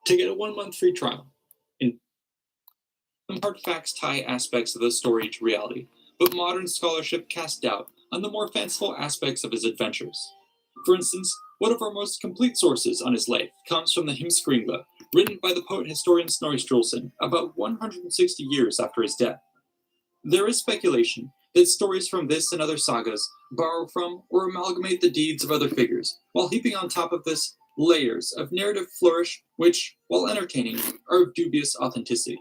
to get a 1 month free trial. In some hard facts tie aspects of the story to reality, but modern scholarship casts doubt on the more fanciful aspects of his adventures. For instance, one of our most complete sources on his life comes from the Hymskringla, written by the poet-historian Snorri Sturluson about 160 years after his death. There is speculation that stories from this and other sagas borrow from or amalgamate the deeds of other figures, while heaping on top of this layers of narrative flourish which, while entertaining, are of dubious authenticity.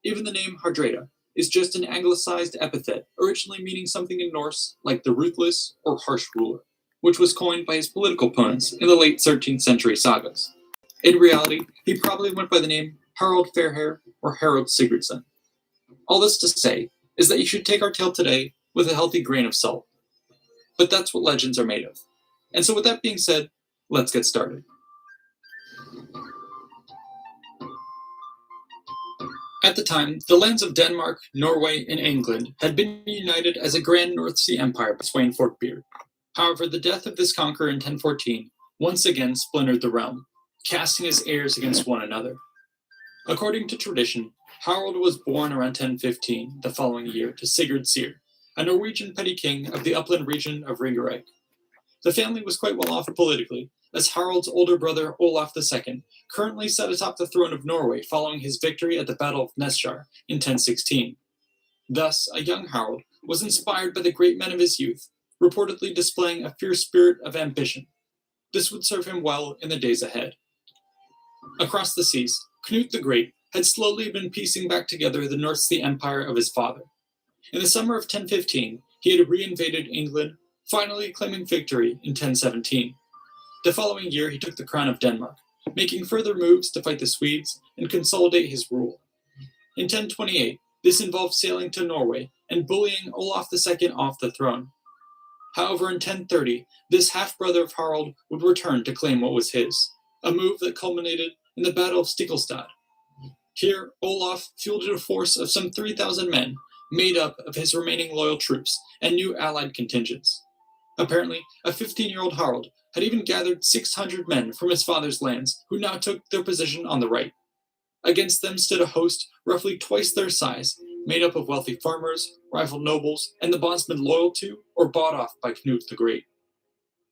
Even the name Hardrada is just an anglicized epithet, originally meaning something in Norse like the ruthless or harsh ruler, which was coined by his political opponents in the late 13th century sagas. In reality, he probably went by the name Harald Fairhair or Harold Sigurdsson. All this to say is that you should take our tale today with a healthy grain of salt. But that's what legends are made of. And so with that being said, let's get started. At the time, the lands of Denmark, Norway, and England had been united as a grand North Sea empire by Sweyn Forkbeard. However, the death of this conqueror in 1014 once again splintered the realm, casting his heirs against one another. According to tradition, Harald was born around 1015, the following year, to Sigurd Syr, a Norwegian petty king of the upland region of Ringerike. The family was quite well off politically, as Harald's older brother Olaf II currently sat atop the throne of Norway following his victory at the Battle of Nesjar in 1016. Thus, a young Harald was inspired by the great men of his youth, reportedly displaying a fierce spirit of ambition. This would serve him well in the days ahead. Across the seas, Knut the Great had slowly been piecing back together the North Sea Empire of his father. In the summer of 1015, he had reinvaded England, finally claiming victory in 1017. The following year, he took the crown of Denmark, making further moves to fight the Swedes and consolidate his rule. In 1028, this involved sailing to Norway and bullying Olaf II off the throne. However, in 1030, this half-brother of Harald would return to claim what was his, a move that culminated in the Battle of Stiklestad. Here, Olaf fielded a force of some 3,000 men, made up of his remaining loyal troops and new allied contingents. Apparently, a 15-year-old Harald had even gathered 600 men from his father's lands, who now took their position on the right. Against them stood a host roughly twice their size, made up of wealthy farmers, rival nobles, and the bondsmen loyal to or bought off by Knut the Great.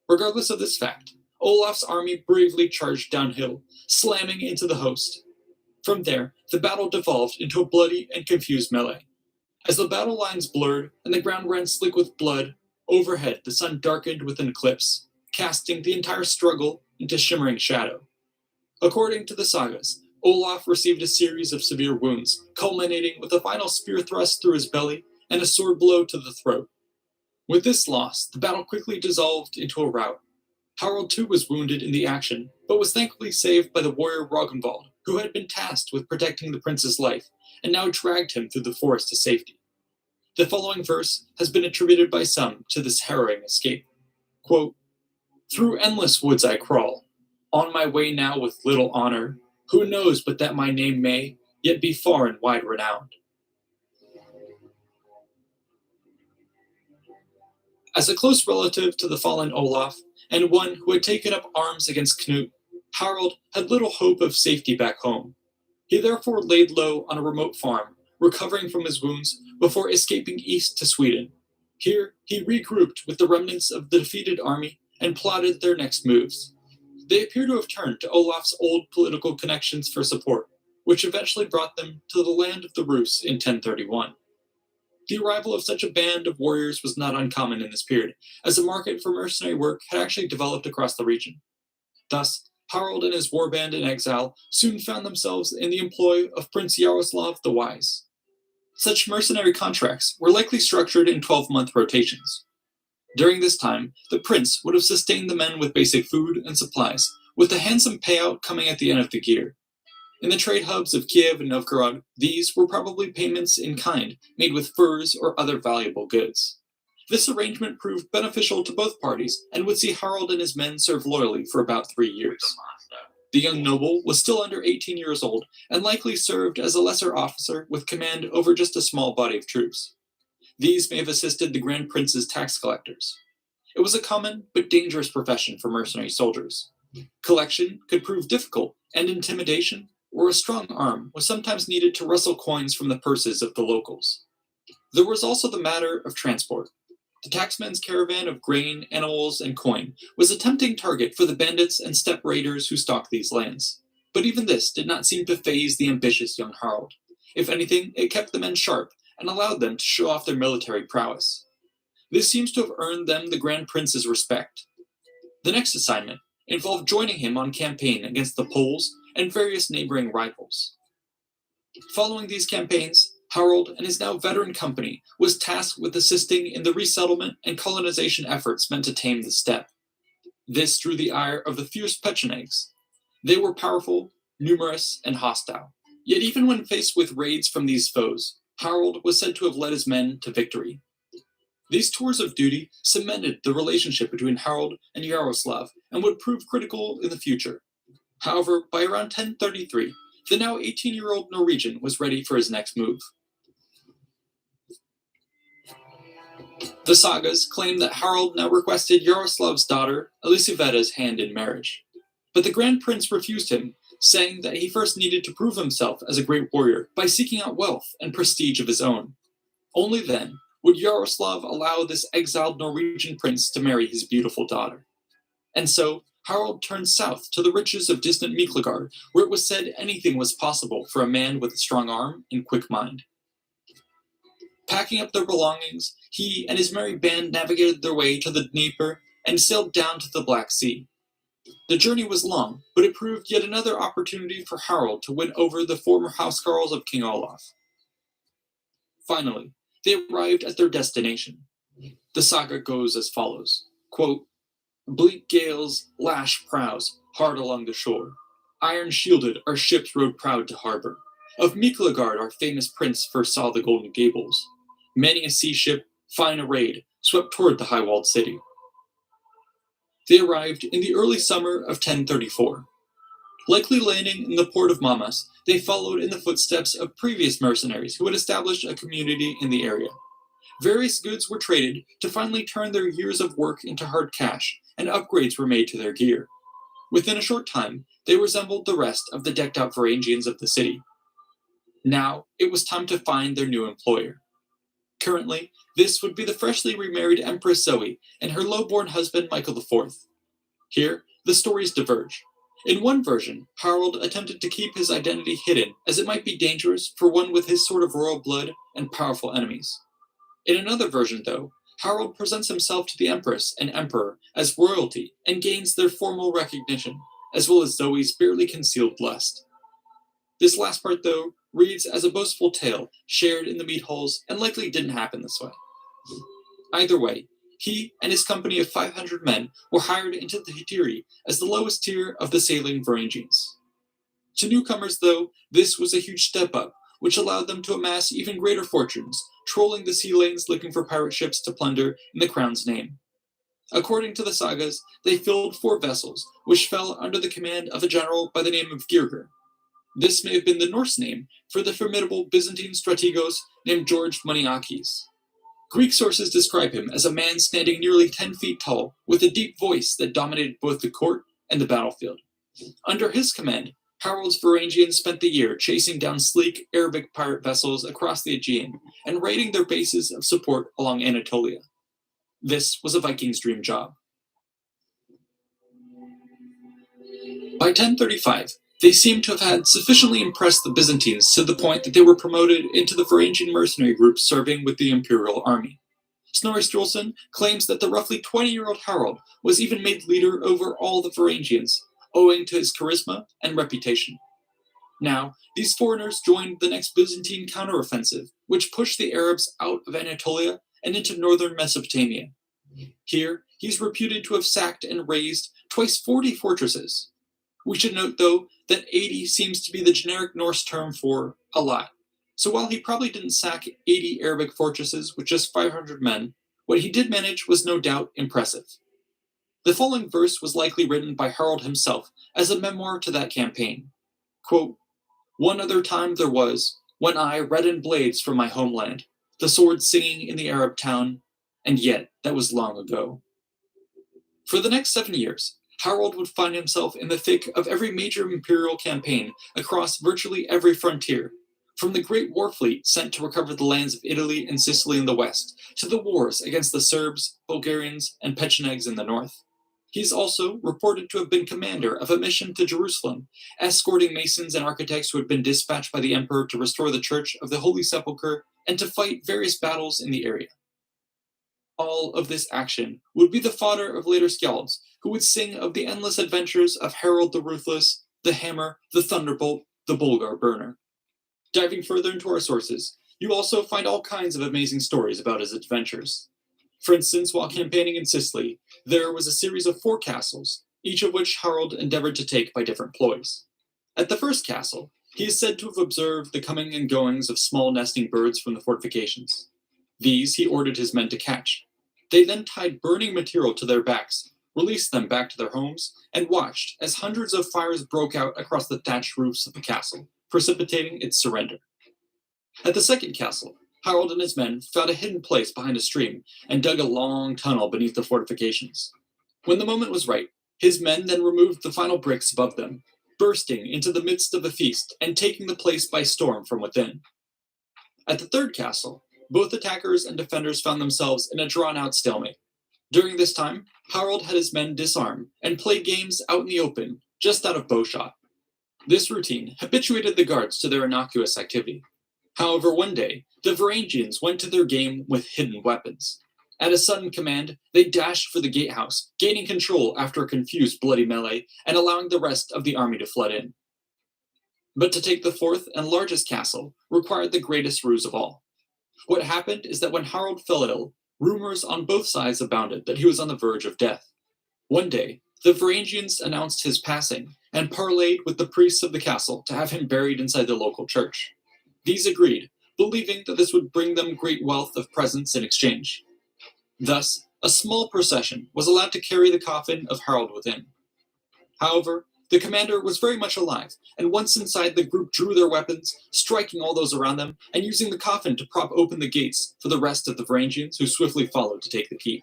Regardless of this fact, Olaf's army bravely charged downhill, slamming into the host. From there, the battle devolved into a bloody and confused melee. As the battle lines blurred and the ground ran slick with blood, overhead the sun darkened with an eclipse, casting the entire struggle into shimmering shadow. According to the sagas, Olaf received a series of severe wounds, culminating with a final spear thrust through his belly and a sword blow to the throat. With this loss, the battle quickly dissolved into a rout. Harald too was wounded in the action, but was thankfully saved by the warrior Rognvald, who had been tasked with protecting the prince's life, and now dragged him through the forest to safety. The following verse has been attributed by some to this harrowing escape. Quote, "Through endless woods I crawl, on my way now with little honor. Who knows but that my name may yet be far and wide renowned?" As a close relative to the fallen Olaf, and one who had taken up arms against Knut, Harald had little hope of safety back home. He therefore laid low on a remote farm, recovering from his wounds before escaping east to Sweden. Here, he regrouped with the remnants of the defeated army and plotted their next moves. They appear to have turned to Olaf's old political connections for support, which eventually brought them to the land of the Rus in 1031. The arrival of such a band of warriors was not uncommon in this period, as a market for mercenary work had actually developed across the region. Thus, Harald and his warband in exile soon found themselves in the employ of Prince Yaroslav the Wise. Such mercenary contracts were likely structured in 12-month rotations. During this time, the prince would have sustained the men with basic food and supplies, with a handsome payout coming at the end of the year. In the trade hubs of Kiev and Novgorod, these were probably payments in kind, made with furs or other valuable goods. This arrangement proved beneficial to both parties and would see Harald and his men serve loyally for about 3 years. The young noble was still under 18 years old and likely served as a lesser officer with command over just a small body of troops. These may have assisted the Grand Prince's tax collectors. It was a common but dangerous profession for mercenary soldiers. Collection could prove difficult, and intimidation or a strong arm was sometimes needed to wrestle coins from the purses of the locals. There was also the matter of transport. The taxman's caravan of grain, animals, and coin was a tempting target for the bandits and steppe raiders who stalked these lands. But even this did not seem to faze the ambitious young Harald. If anything, it kept the men sharp and allowed them to show off their military prowess. This seems to have earned them the Grand Prince's respect. The next assignment involved joining him on campaign against the Poles and various neighboring rivals. Following these campaigns, Harold and his now veteran company was tasked with assisting in the resettlement and colonization efforts meant to tame the steppe. This drew the ire of the fierce Pechenegs. They were powerful, numerous, and hostile. Yet even when faced with raids from these foes, Harold was said to have led his men to victory. These tours of duty cemented the relationship between Harold and Yaroslav and would prove critical in the future. However, by around 1033, the now 18-year-old Norwegian was ready for his next move. The sagas claim that Harald now requested Yaroslav's daughter, Elisavetta's hand in marriage. But the Grand Prince refused him, saying that he first needed to prove himself as a great warrior by seeking out wealth and prestige of his own. Only then would Yaroslav allow this exiled Norwegian prince to marry his beautiful daughter. And so, Harald turned south to the riches of distant Miklagard, where it was said anything was possible for a man with a strong arm and quick mind. Packing up their belongings, he and his merry band navigated their way to the Dnieper and sailed down to the Black Sea. The journey was long, but it proved yet another opportunity for Harald to win over the former housecarls of King Olaf. Finally, they arrived at their destination. The saga goes as follows, quote, "Bleak gales lash prows hard along the shore. Iron-shielded our ships rode proud to harbor. Of Miklagard our famous prince first saw the golden gables. Many a sea ship, fine arrayed, swept toward the high-walled city." They arrived in the early summer of 1034. Likely landing in the port of Mamas, they followed in the footsteps of previous mercenaries who had established a community in the area. Various goods were traded to finally turn their years of work into hard cash, and upgrades were made to their gear. Within a short time, they resembled the rest of the decked-out Varangians of the city. Now, it was time to find their new employer. Currently, this would be the freshly remarried Empress Zoe and her low-born husband Michael IV. Here, the stories diverge. In one version, Harold attempted to keep his identity hidden, as it might be dangerous for one with his sort of royal blood and powerful enemies. In another version, though, Harold presents himself to the Empress and Emperor as royalty and gains their formal recognition, as well as Zoe's barely concealed lust. This last part, though, reads as a boastful tale shared in the meat halls and likely didn't happen this way. Either way, he and his company of 500 men were hired into the Hetiri as the lowest tier of the sailing Varangians. To newcomers, though, this was a huge step up, which allowed them to amass even greater fortunes, trolling the sea lanes looking for pirate ships to plunder in the crown's name. According to the sagas, they filled 4 vessels, which fell under the command of a general by the name of Girger. This may have been the Norse name for the formidable Byzantine strategos named George Maniakes. Greek sources describe him as a man standing nearly 10 feet tall, with a deep voice that dominated both the court and the battlefield. Under his command, Harold's Varangians spent the year chasing down sleek Arabic pirate vessels across the Aegean and raiding their bases of support along Anatolia. This was a Viking's dream job. By 1035, they seem to have had sufficiently impressed the Byzantines to the point that they were promoted into the Varangian mercenary group serving with the imperial army. Snorri Sturluson claims that the roughly 20-year-old Harald was even made leader over all the Varangians, owing to his charisma and reputation. Now, these foreigners joined the next Byzantine counteroffensive, which pushed the Arabs out of Anatolia and into northern Mesopotamia. Here, he's reputed to have sacked and razed twice 40 fortresses. We should note, though, that 80 seems to be the generic Norse term for a lot. So while he probably didn't sack 80 Arabic fortresses with just 500 men, what he did manage was no doubt impressive. The following verse was likely written by Harold himself as a memoir to that campaign. Quote, "One other time there was, when I reddened blades from my homeland, the sword singing in the Arab town, and yet that was long ago." For the next 7 years, Harold would find himself in the thick of every major imperial campaign across virtually every frontier, from the great war fleet sent to recover the lands of Italy and Sicily in the west, to the wars against the Serbs, Bulgarians, and Pechenegs in the north. He is also reported to have been commander of a mission to Jerusalem, escorting masons and architects who had been dispatched by the emperor to restore the Church of the Holy Sepulchre and to fight various battles in the area. All of this action would be the fodder of later skalds, who would sing of the endless adventures of Harold the Ruthless, the Hammer, the Thunderbolt, the Bulgar Burner. Diving further into our sources, you also find all kinds of amazing stories about his adventures. For instance, while campaigning in Sicily, there was a series of 4 castles, each of which Harold endeavored to take by different ploys. At the first castle, he is said to have observed the coming and goings of small nesting birds from the fortifications. These he ordered his men to catch. They then tied burning material to their backs, released them back to their homes, and watched as hundreds of fires broke out across the thatched roofs of the castle, precipitating its surrender. At the second castle, Harold and his men found a hidden place behind a stream and dug a long tunnel beneath the fortifications. When the moment was right, his men then removed the final bricks above them, bursting into the midst of a feast and taking the place by storm from within. At the third castle, both attackers and defenders found themselves in a drawn-out stalemate. During this time, Harold had his men disarm and play games out in the open, just out of bowshot. This routine habituated the guards to their innocuous activity. However, one day, the Varangians went to their game with hidden weapons. At a sudden command, they dashed for the gatehouse, gaining control after a confused bloody melee and allowing the rest of the army to flood in. But to take the fourth and largest castle required the greatest ruse of all. What happened is that when Harold fell ill, rumors on both sides abounded that he was on the verge of death. One day, the Varangians announced his passing and parleyed with the priests of the castle to have him buried inside the local church. These agreed, believing that this would bring them great wealth of presents in exchange. Thus, a small procession was allowed to carry the coffin of Harold within. However, the commander was very much alive, and once inside, the group drew their weapons, striking all those around them, and using the coffin to prop open the gates for the rest of the Varangians who swiftly followed to take the keep.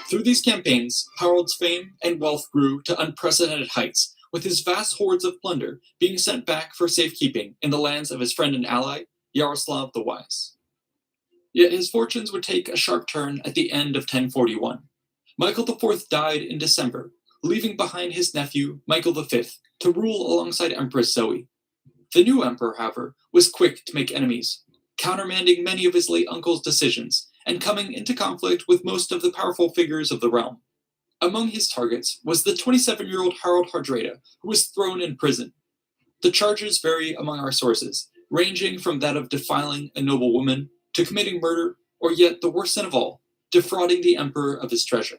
Through these campaigns, Harold's fame and wealth grew to unprecedented heights, with his vast hordes of plunder being sent back for safekeeping in the lands of his friend and ally, Yaroslav the Wise. Yet his fortunes would take a sharp turn at the end of 1041. Michael IV died in December, leaving behind his nephew, Michael V, to rule alongside Empress Zoe. The new emperor, however, was quick to make enemies, countermanding many of his late uncle's decisions and coming into conflict with most of the powerful figures of the realm. Among his targets was the 27-year-old Harold Hardrada, who was thrown in prison. The charges vary among our sources, ranging from that of defiling a noble woman to committing murder, or yet the worst sin of all, defrauding the emperor of his treasure.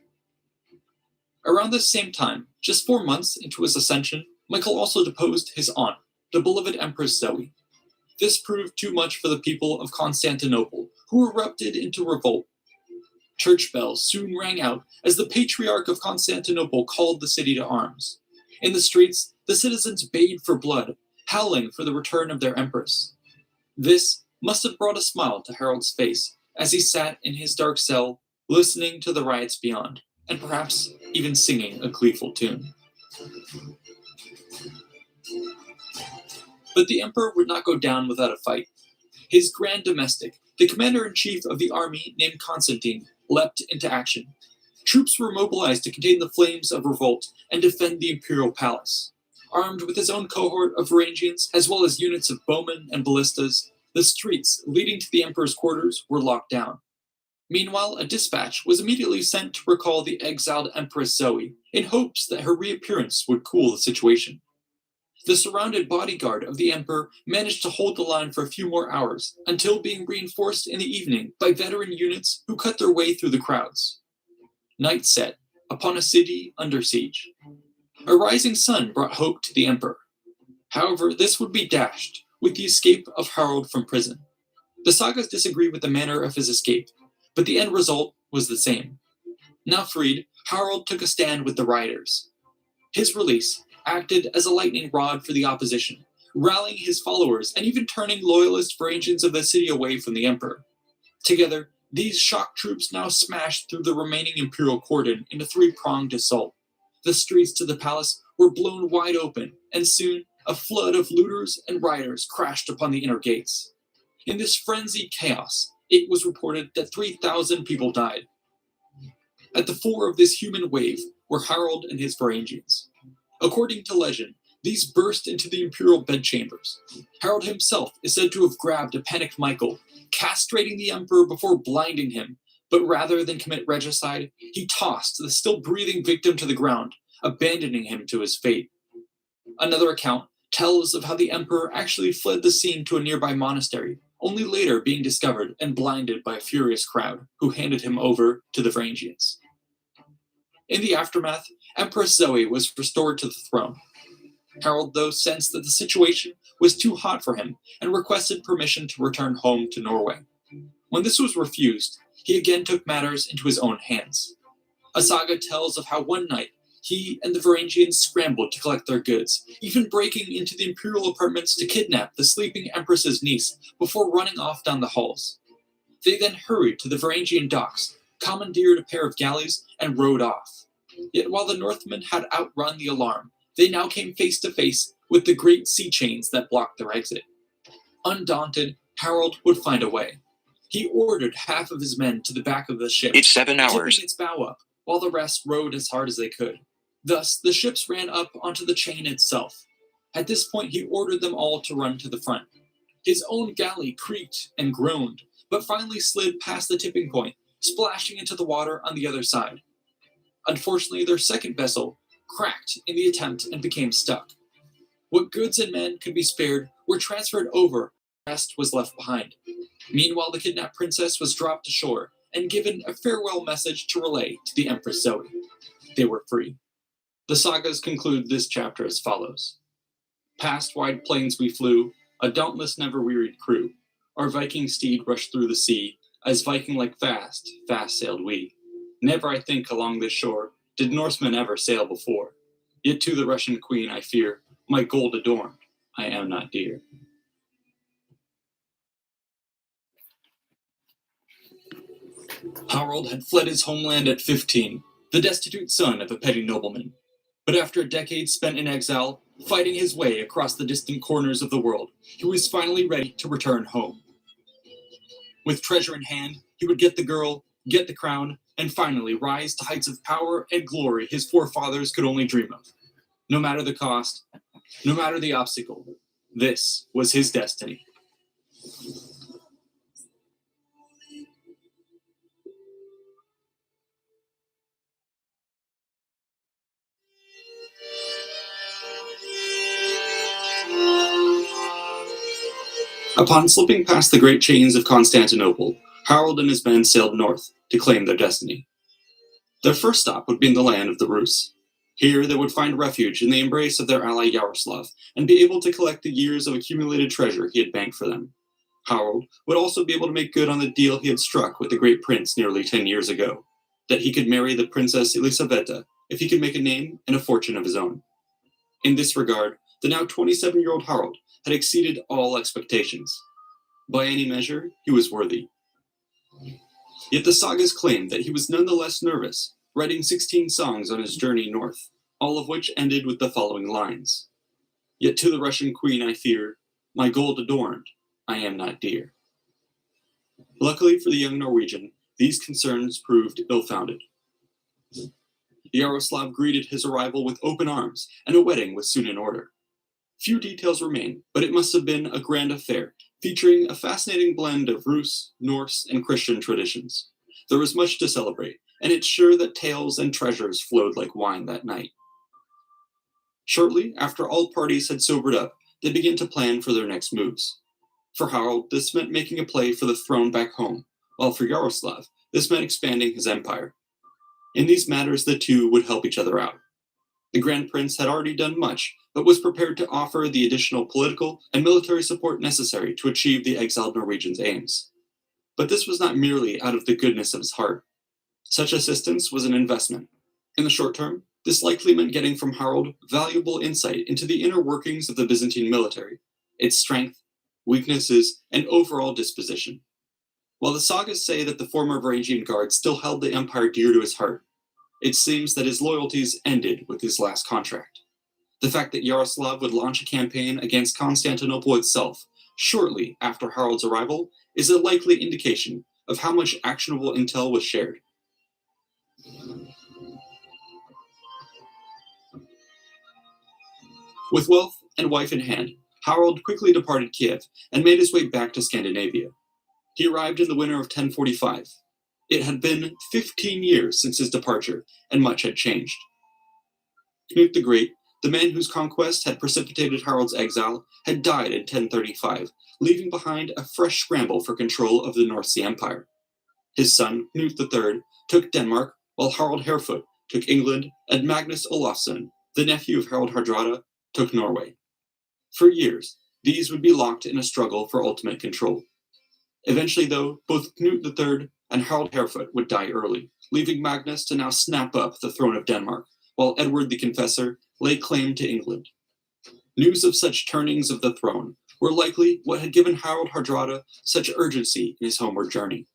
Around this same time, just 4 months into his ascension, Michael also deposed his aunt, the beloved Empress Zoe. This proved too much for the people of Constantinople, who erupted into revolt. Church bells soon rang out as the Patriarch of Constantinople called the city to arms. In the streets, the citizens bayed for blood, howling for the return of their empress. This must have brought a smile to Harold's face as he sat in his dark cell, listening to the riots beyond, and perhaps even singing a gleeful tune. But the emperor would not go down without a fight. His grand domestic, the commander-in-chief of the army named Constantine, leapt into action. Troops were mobilized to contain the flames of revolt and defend the imperial palace. Armed with his own cohort of Varangians, as well as units of bowmen and ballistas, the streets leading to the emperor's quarters were locked down. Meanwhile, a dispatch was immediately sent to recall the exiled Empress Zoe, in hopes that her reappearance would cool the situation. The surrounded bodyguard of the emperor managed to hold the line for a few more hours, until being reinforced in the evening by veteran units who cut their way through the crowds. Night set upon a city under siege. A rising sun brought hope to the emperor. However, this would be dashed with the escape of Harold from prison. The sagas disagree with the manner of his escape, but the end result was the same. Now freed, Harold took a stand with the rioters. His release acted as a lightning rod for the opposition, rallying his followers and even turning loyalist Varangians of the city away from the emperor. Together, These shock troops now smashed through the remaining imperial cordon in a three-pronged assault. The streets to the palace were blown wide open, and soon a flood of looters and rioters crashed upon the inner gates. In this frenzied chaos, it was reported that 3,000 people died. At the fore of this human wave were Harold and his Varangians. According to legend, these burst into the imperial bedchambers. Harold himself is said to have grabbed a panicked Michael, castrating the emperor before blinding him, but rather than commit regicide, he tossed the still breathing victim to the ground, abandoning him to his fate. Another account tells of how the emperor actually fled the scene to a nearby monastery, only later being discovered and blinded by a furious crowd, who handed him over to the Varangians. In the aftermath, Empress Zoe was restored to the throne. Harold, though, sensed that the situation was too hot for him and requested permission to return home to Norway. When this was refused, he again took matters into his own hands. A saga tells of how one night he and the Varangians scrambled to collect their goods, even breaking into the imperial apartments to kidnap the sleeping empress's niece before running off down the halls. They then hurried to the Varangian docks, commandeered a pair of galleys, and rowed off. Yet while the Northmen had outrun the alarm, they now came face to face with the great sea chains that blocked their exit. Undaunted, Harold would find a way. He ordered half of his men to the back of the ship, It's 7 hours. tipping its bow up, while the rest rowed as hard as they could. Thus, the ships ran up onto the chain itself. At this point, he ordered them all to run to the front. His own galley creaked and groaned, but finally slid past the tipping point, splashing into the water on the other side. Unfortunately, their second vessel cracked in the attempt and became stuck. What goods and men could be spared were transferred over, the rest was left behind. Meanwhile, the kidnapped princess was dropped ashore and given a farewell message to relay to the Empress Zoe. They were free. The sagas conclude this chapter as follows. Past wide plains we flew, a dauntless never-wearied crew. Our Viking steed rushed through the sea, as Viking-like fast, fast sailed we. Never, I think, along this shore did Norsemen ever sail before. Yet to the Russian queen I fear, my gold adorned, I am not dear. Harold had fled his homeland at 15, the destitute son of a petty nobleman. But after a decade spent in exile, fighting his way across the distant corners of the world, he was finally ready to return home. With treasure in hand, he would get the girl, get the crown, and finally rise to heights of power and glory his forefathers could only dream of. No matter the cost, no matter the obstacle, this was his destiny. Upon slipping past the great chains of Constantinople, Harold and his men sailed north to claim their destiny. Their first stop would be in the land of the Rus. Here they would find refuge in the embrace of their ally Yaroslav and be able to collect the years of accumulated treasure he had banked for them. Harold would also be able to make good on the deal he had struck with the great prince nearly 10 years ago, that he could marry the Princess Elisaveta if he could make a name and a fortune of his own. In this regard, the now 27-year-old Harold had exceeded all expectations. By any measure, he was worthy. Yet the sagas claim that he was nonetheless nervous, writing 16 songs on his journey north, all of which ended with the following lines. Yet to the Russian queen I fear, my gold adorned, I am not dear. Luckily for the young Norwegian, these concerns proved ill-founded. Yaroslav greeted his arrival with open arms, and a wedding was soon in order. Few details remain, but it must have been a grand affair, featuring a fascinating blend of Rus, Norse, and Christian traditions. There was much to celebrate, and it's sure that tales and treasures flowed like wine that night. Shortly after all parties had sobered up, they began to plan for their next moves. For Harold, this meant making a play for the throne back home, while for Yaroslav, this meant expanding his empire. In these matters, the two would help each other out. The Grand Prince had already done much, but was prepared to offer the additional political and military support necessary to achieve the exiled Norwegians' aims. But this was not merely out of the goodness of his heart. Such assistance was an investment. In the short term, this likely meant getting from Harold valuable insight into the inner workings of the Byzantine military, its strength, weaknesses, and overall disposition. While the sagas say that the former Varangian guard still held the empire dear to his heart, it seems that his loyalties ended with his last contract. The fact that Yaroslav would launch a campaign against Constantinople itself shortly after Harold's arrival is a likely indication of how much actionable intel was shared. With wealth and wife in hand, Harold quickly departed Kiev and made his way back to Scandinavia. He arrived in the winter of 1045. It had been 15 years since his departure, and much had changed. Knut the Great, the man whose conquest had precipitated Harold's exile, had died in 1035, leaving behind a fresh scramble for control of the North Sea Empire. His son, Knut III, took Denmark, while Harald Harefoot took England, and Magnus Olafsson, the nephew of Harald Hardrada, took Norway. For years, these would be locked in a struggle for ultimate control. Eventually, though, both Knut III and Harald Harefoot would die early, leaving Magnus to now snap up the throne of Denmark, while Edward the Confessor lay claim to England. News of such turnings of the throne were likely what had given Harald Hardrada such urgency in his homeward journey.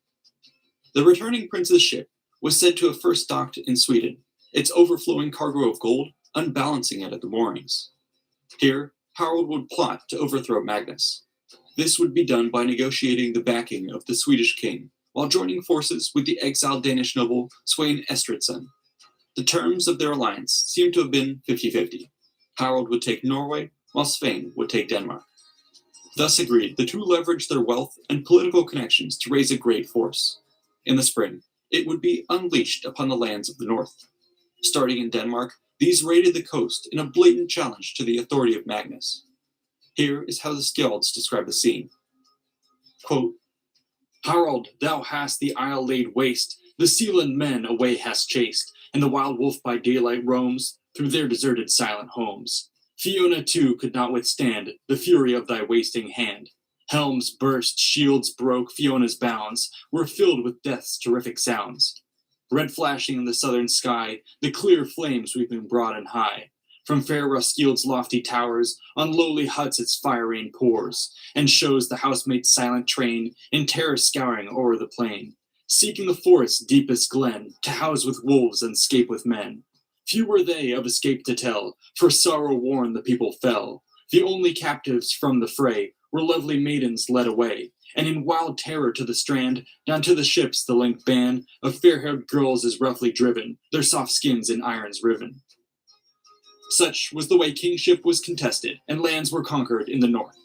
The returning prince's ship was said to have first docked in Sweden, its overflowing cargo of gold unbalancing it at the moorings. Here, Harold would plot to overthrow Magnus. This would be done by negotiating the backing of the Swedish king, while joining forces with the exiled Danish noble Sweyn Estridsson. The terms of their alliance seemed to have been 50-50. Harold would take Norway, while Sweyn would take Denmark. Thus agreed, the two leveraged their wealth and political connections to raise a great force. In the spring, it would be unleashed upon the lands of the north. Starting in Denmark, these raided the coast in a blatant challenge to the authority of Magnus. Here is how the Skjalds describe the scene. Quote, Harald, thou hast the isle laid waste, the Sealand men away hast chased, and the wild wolf by daylight roams through their deserted silent homes. Fiona too could not withstand the fury of thy wasting hand. Helms burst, shields broke, Fiona's bounds were filled with death's terrific sounds. Red flashing in the southern sky, the clear flame sweeping broad and high. From fair Roskild's lofty towers, on lowly huts its fire rain pours, and shows the housemaid's silent train in terror scouring o'er the plain, seeking the forest's deepest glen to house with wolves and scape with men. Few were they of escape to tell, for sorrow worn the people fell. The only captives from the fray were lovely maidens led away, and in wild terror to the strand, down to the ships the linked band of fair-haired girls is roughly driven, their soft skins in irons riven. Such was the way kingship was contested, and lands were conquered in the north.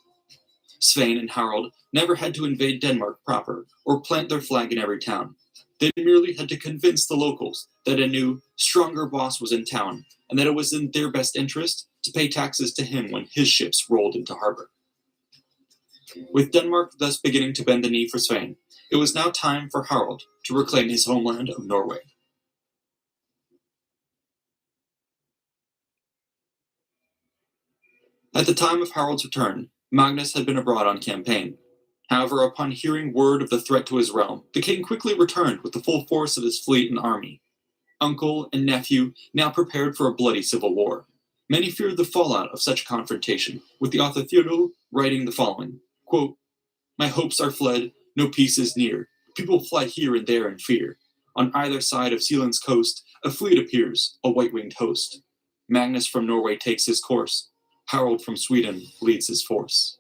Sweyn and Harald never had to invade Denmark proper, or plant their flag in every town. They merely had to convince the locals that a new, stronger boss was in town, and that it was in their best interest to pay taxes to him when his ships rolled into harbor. With Denmark thus beginning to bend the knee for Sweyn, it was now time for Harald to reclaim his homeland of Norway. At the time of Harald's return, Magnus had been abroad on campaign. However, upon hearing word of the threat to his realm, the king quickly returned with the full force of his fleet and army. Uncle and nephew now prepared for a bloody civil war. Many feared the fallout of such a confrontation, with the author Theodul writing the following, quote, My hopes are fled, no peace is near. People fly here and there in fear. On either side of Sealand's coast, a fleet appears, a white-winged host. Magnus from Norway takes his course. Harald from Sweden leads his force.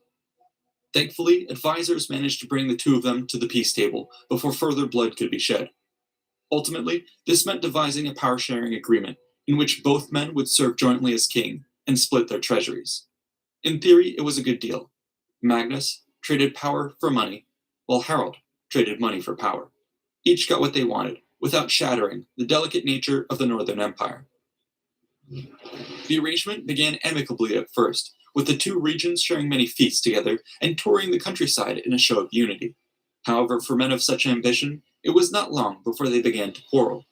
Thankfully, advisors managed to bring the two of them to the peace table before further blood could be shed. Ultimately, this meant devising a power-sharing agreement in which both men would serve jointly as king and split their treasuries. In theory, it was a good deal. Magnus traded power for money, while Harald traded money for power. Each got what they wanted, without shattering the delicate nature of the Northern Empire. The arrangement began amicably at first, with the two regions sharing many feasts together and touring the countryside in a show of unity. However, for men of such ambition, it was not long before they began to quarrel.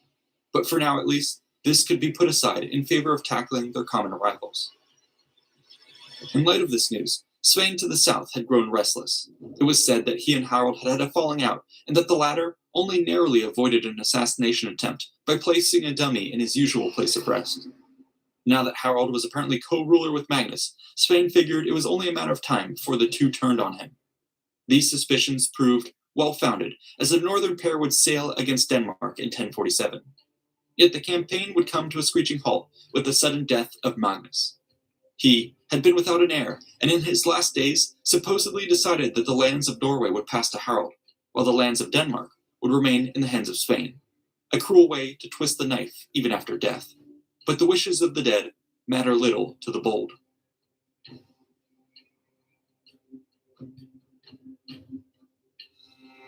But for now, at least, this could be put aside in favor of tackling their common rivals. In light of this news, Sweyn to the south had grown restless. It was said that he and Harald had had a falling out, and that the latter only narrowly avoided an assassination attempt by placing a dummy in his usual place of rest. Now that Harald was apparently co-ruler with Magnus, Sweyn figured it was only a matter of time before the two turned on him. These suspicions proved well founded, as the northern pair would sail against Denmark in 1047. Yet the campaign would come to a screeching halt with the sudden death of Magnus. He had been without an heir, and in his last days supposedly decided that the lands of Norway would pass to Harald, while the lands of Denmark would remain in the hands of Spain. A cruel way to twist the knife even after death. But the wishes of the dead matter little to the bold.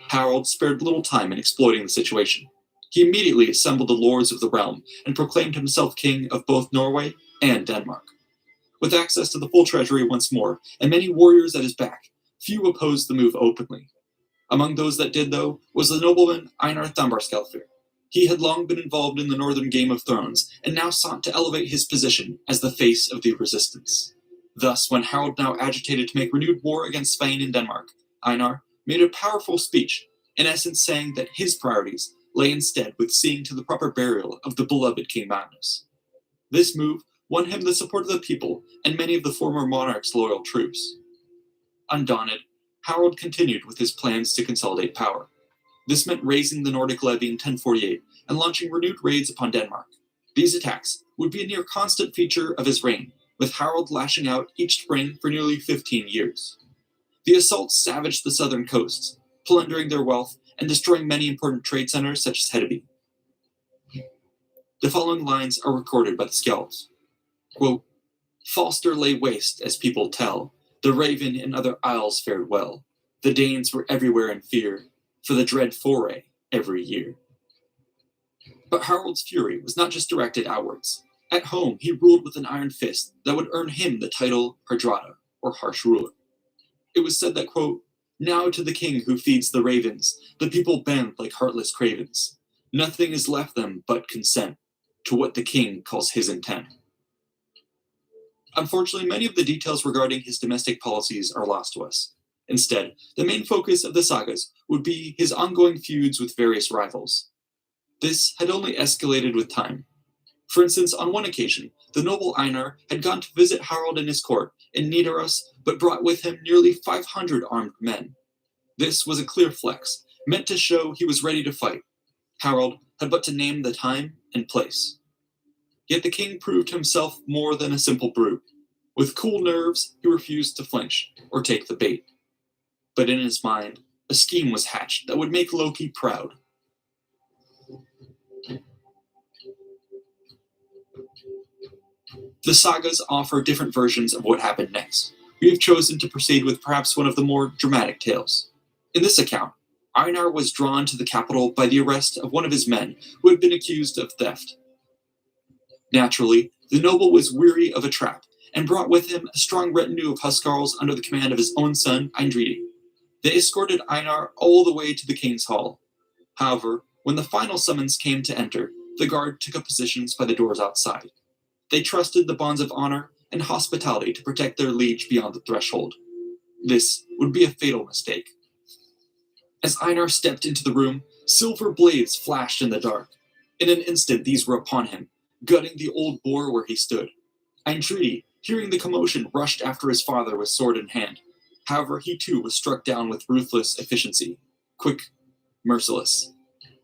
Harald spared little time in exploiting the situation. He immediately assembled the lords of the realm and proclaimed himself king of both Norway and Denmark. With access to the full treasury once more, and many warriors at his back, few opposed the move openly. Among those that did, though, was the nobleman Einar Thambarskelfir. He had long been involved in the northern Game of Thrones, and now sought to elevate his position as the face of the resistance. Thus, when Harald now agitated to make renewed war against Spain and Denmark, Einar made a powerful speech, in essence saying that his priorities lay instead with seeing to the proper burial of the beloved King Magnus. This move won him the support of the people and many of the former monarch's loyal troops. Undaunted, Harald continued with his plans to consolidate power. This meant raising the Nordic levy in 1048 and launching renewed raids upon Denmark. These attacks would be a near constant feature of his reign, with Harald lashing out each spring for nearly 15 years. The assaults savaged the southern coasts, plundering their wealth and destroying many important trade centers such as Hedeby. The following lines are recorded by the Skjalds. Quote, Falster lay waste, as people tell. The Raven and other isles fared well. The Danes were everywhere in fear, for the dread foray every year. But Harald's fury was not just directed outwards. At home, he ruled with an iron fist that would earn him the title Hardrada, or harsh ruler. It was said that, quote, Now to the king who feeds the ravens, the people bend like heartless cravens. Nothing is left them but consent to what the king calls his intent. Unfortunately, many of the details regarding his domestic policies are lost to us. Instead, the main focus of the sagas would be his ongoing feuds with various rivals. This had only escalated with time. For instance, on one occasion, the noble Einar had gone to visit Harald in his court in Nidaros, but brought with him nearly 500 armed men. This was a clear flex, meant to show he was ready to fight. Harald had but to name the time and place. Yet the king proved himself more than a simple brute. With cool nerves, he refused to flinch or take the bait. But in his mind, a scheme was hatched that would make Loki proud. The sagas offer different versions of what happened next. We have chosen to proceed with perhaps one of the more dramatic tales. In this account, Einar was drawn to the capital by the arrest of one of his men who had been accused of theft. Naturally, the noble was weary of a trap and brought with him a strong retinue of huscarls under the command of his own son, Eindridi. They escorted Einar all the way to the king's hall. However, when the final summons came to enter, the guard took up positions by the doors outside. They trusted the bonds of honor and hospitality to protect their liege beyond the threshold. This would be a fatal mistake. As Einar stepped into the room, silver blades flashed in the dark. In an instant, these were upon him, gutting the old boar where he stood. Eindridi, hearing the commotion, rushed after his father with sword in hand. However, he too was struck down with ruthless efficiency. Quick, merciless.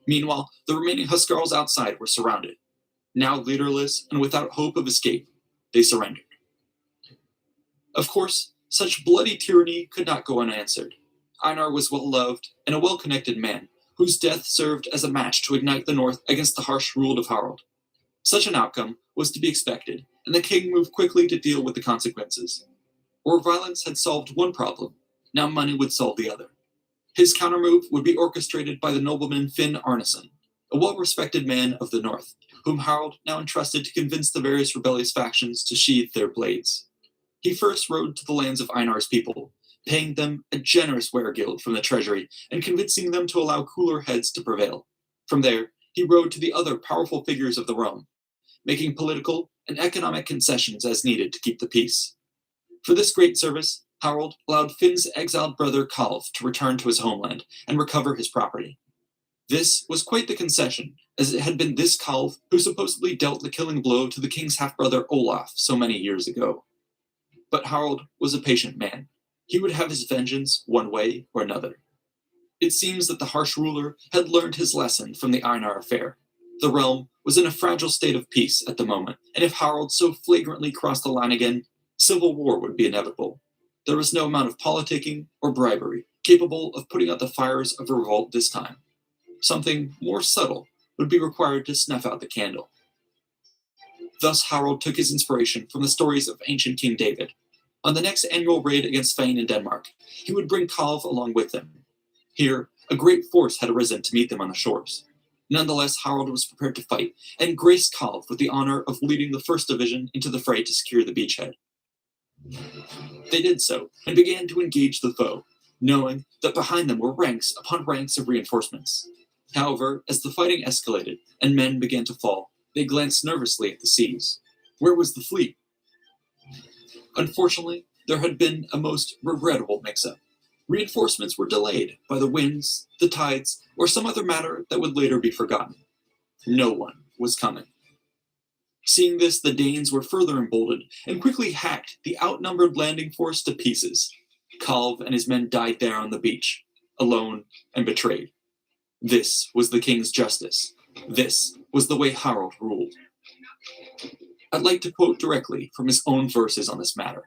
Meanwhile, the remaining huscarls outside were surrounded. Now leaderless and without hope of escape, they surrendered. Of course, such bloody tyranny could not go unanswered. Einar was well-loved and a well-connected man, whose death served as a match to ignite the north against the harsh rule of Harald. Such an outcome was to be expected, and the king moved quickly to deal with the consequences. Where violence had solved one problem, now money would solve the other. His countermove would be orchestrated by the nobleman Finn Arneson, a well-respected man of the north, whom Harald now entrusted to convince the various rebellious factions to sheathe their blades. He first rode to the lands of Einar's people, paying them a generous weregild from the treasury and convincing them to allow cooler heads to prevail. From there, he rode to the other powerful figures of the realm, making political and economic concessions as needed to keep the peace. For this great service, Harald allowed Finn's exiled brother Kalv to return to his homeland and recover his property. This was quite the concession, as it had been this Kalv who supposedly dealt the killing blow to the king's half-brother Olaf so many years ago. But Harald was a patient man. He would have his vengeance one way or another. It seems that the harsh ruler had learned his lesson from the Einar affair. The realm was in a fragile state of peace at the moment, and if Harold so flagrantly crossed the line again, civil war would be inevitable. There was no amount of politicking or bribery capable of putting out the fires of revolt this time. Something more subtle would be required to snuff out the candle. Thus Harold took his inspiration from the stories of ancient King David. On the next annual raid against Spain in Denmark, he would bring Calv along with him. Here, a great force had arisen to meet them on the shores. Nonetheless, Harold was prepared to fight, and graced Calv with the honor of leading the 1st Division into the fray to secure the beachhead. They did so, and began to engage the foe, knowing that behind them were ranks upon ranks of reinforcements. However, as the fighting escalated and men began to fall, they glanced nervously at the seas. Where was the fleet? Unfortunately, there had been a most regrettable mix-up. Reinforcements were delayed by the winds, the tides, or some other matter that would later be forgotten. No one was coming. Seeing this, the Danes were further emboldened and quickly hacked the outnumbered landing force to pieces. Calv and his men died there on the beach, alone and betrayed. This was the king's justice. This was the way Harold ruled. I'd like to quote directly from his own verses on this matter.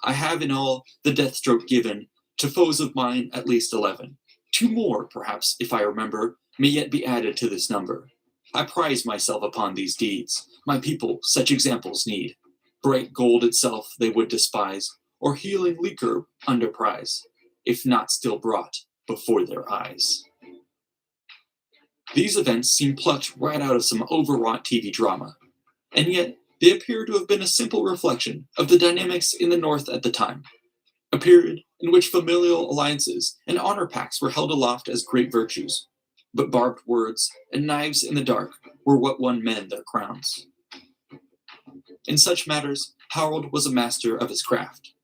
I have in all the death stroke given to foes of mine at least 11. 2 more, perhaps, if I remember, may yet be added to this number. I prize myself upon these deeds. My people such examples need. Bright gold itself they would despise, or healing liquor underprize, if not still brought before their eyes. These events seem plucked right out of some overwrought TV drama, and yet they appear to have been a simple reflection of the dynamics in the North at the time, a period in which familial alliances and honor pacts were held aloft as great virtues, but barbed words and knives in the dark were what won men their crowns. In such matters, Harold was a master of his craft.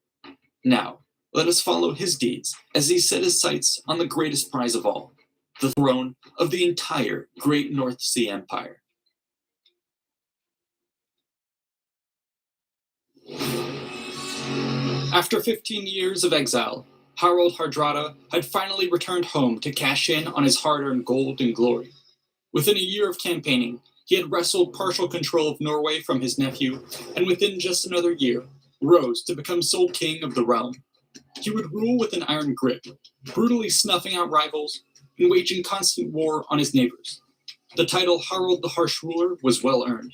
Now, let us follow his deeds as he set his sights on the greatest prize of all, the throne of the entire great North Sea Empire. After 15 years of exile, Harald Hardrada had finally returned home to cash in on his hard-earned gold and glory. Within a year of campaigning, he had wrestled partial control of Norway from his nephew, and within just another year, rose to become sole king of the realm. He would rule with an iron grip, brutally snuffing out rivals and waging constant war on his neighbors. The title Harald the Harsh Ruler was well earned.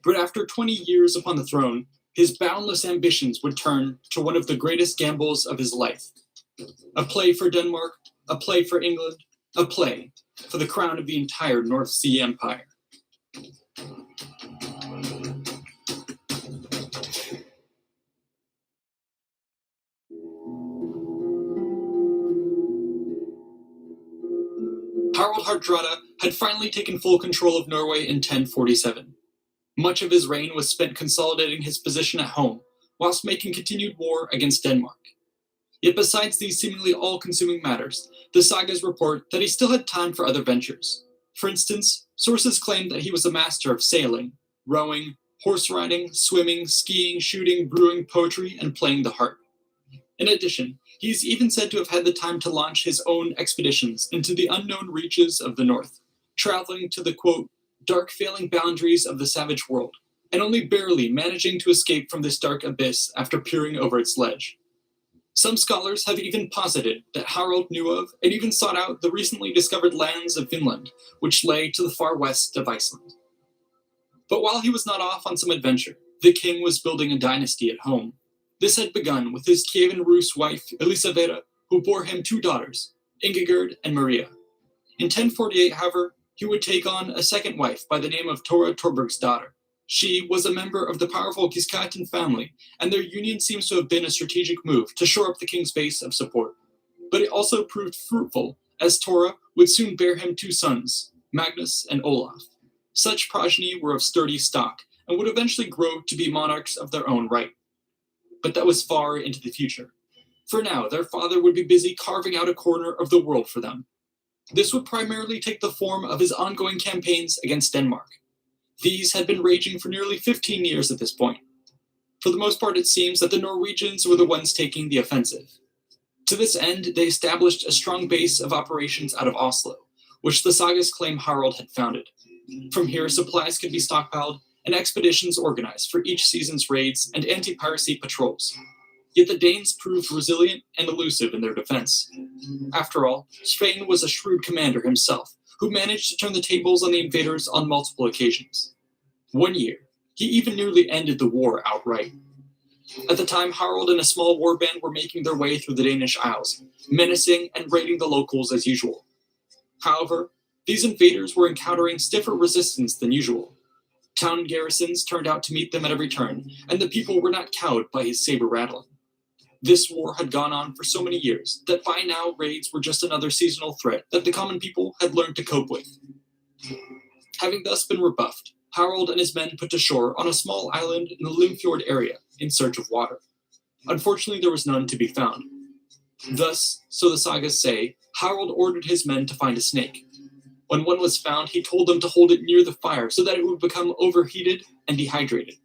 But after 20 years upon the throne, his boundless ambitions would turn to one of the greatest gambles of his life. A play for Denmark, a play for England, a play for the crown of the entire North Sea Empire. Harald Hardrada had finally taken full control of Norway in 1047. Much of his reign was spent consolidating his position at home, whilst making continued war against Denmark. Yet besides these seemingly all-consuming matters, the sagas report that he still had time for other ventures. For instance, sources claimed that he was a master of sailing, rowing, horse riding, swimming, skiing, shooting, brewing, poetry, and playing the harp. In addition, he is even said to have had the time to launch his own expeditions into the unknown reaches of the north, traveling to the, quote, dark failing boundaries of the savage world, and only barely managing to escape from this dark abyss after peering over its ledge. Some scholars have even posited that Harald knew of and even sought out the recently discovered lands of Finland, which lay to the far west of Iceland. But while he was not off on some adventure, the king was building a dynasty at home. This had begun with his Kievan Rus wife, Elisaveta, who bore him 2 daughters, Ingigerd and Maria. In 1048, however, he would take on a second wife by the name of Tora Torberg's daughter. She was a member of the powerful Giskeiten family, and their union seems to have been a strategic move to shore up the king's base of support. But it also proved fruitful, as Tora would soon bear him 2 sons, Magnus and Olaf. Such progeny were of sturdy stock, and would eventually grow to be monarchs of their own right. But that was far into the future. For now, their father would be busy carving out a corner of the world for them. This would primarily take the form of his ongoing campaigns against Denmark. These had been raging for nearly 15 years at this point. For the most part, it seems that the Norwegians were the ones taking the offensive. To this end, they established a strong base of operations out of Oslo, which the sagas claim Harald had founded. From here, supplies could be stockpiled and expeditions organized for each season's raids and anti-piracy patrols. Yet the Danes proved resilient and elusive in their defense. After all, Svein was a shrewd commander himself, who managed to turn the tables on the invaders on multiple occasions. One year, he even nearly ended the war outright. At the time, Harald and a small warband were making their way through the Danish Isles, menacing and raiding the locals as usual. However, these invaders were encountering stiffer resistance than usual. Town garrisons turned out to meet them at every turn, and the people were not cowed by his saber rattling. This war had gone on for so many years that by now raids were just another seasonal threat that the common people had learned to cope with. Having thus been rebuffed, Harald and his men put to shore on a small island in the Limfjord area in search of water. Unfortunately, there was none to be found. Thus, so the sagas say, Harald ordered his men to find a snake. When one was found, he told them to hold it near the fire so that it would become overheated and dehydrated.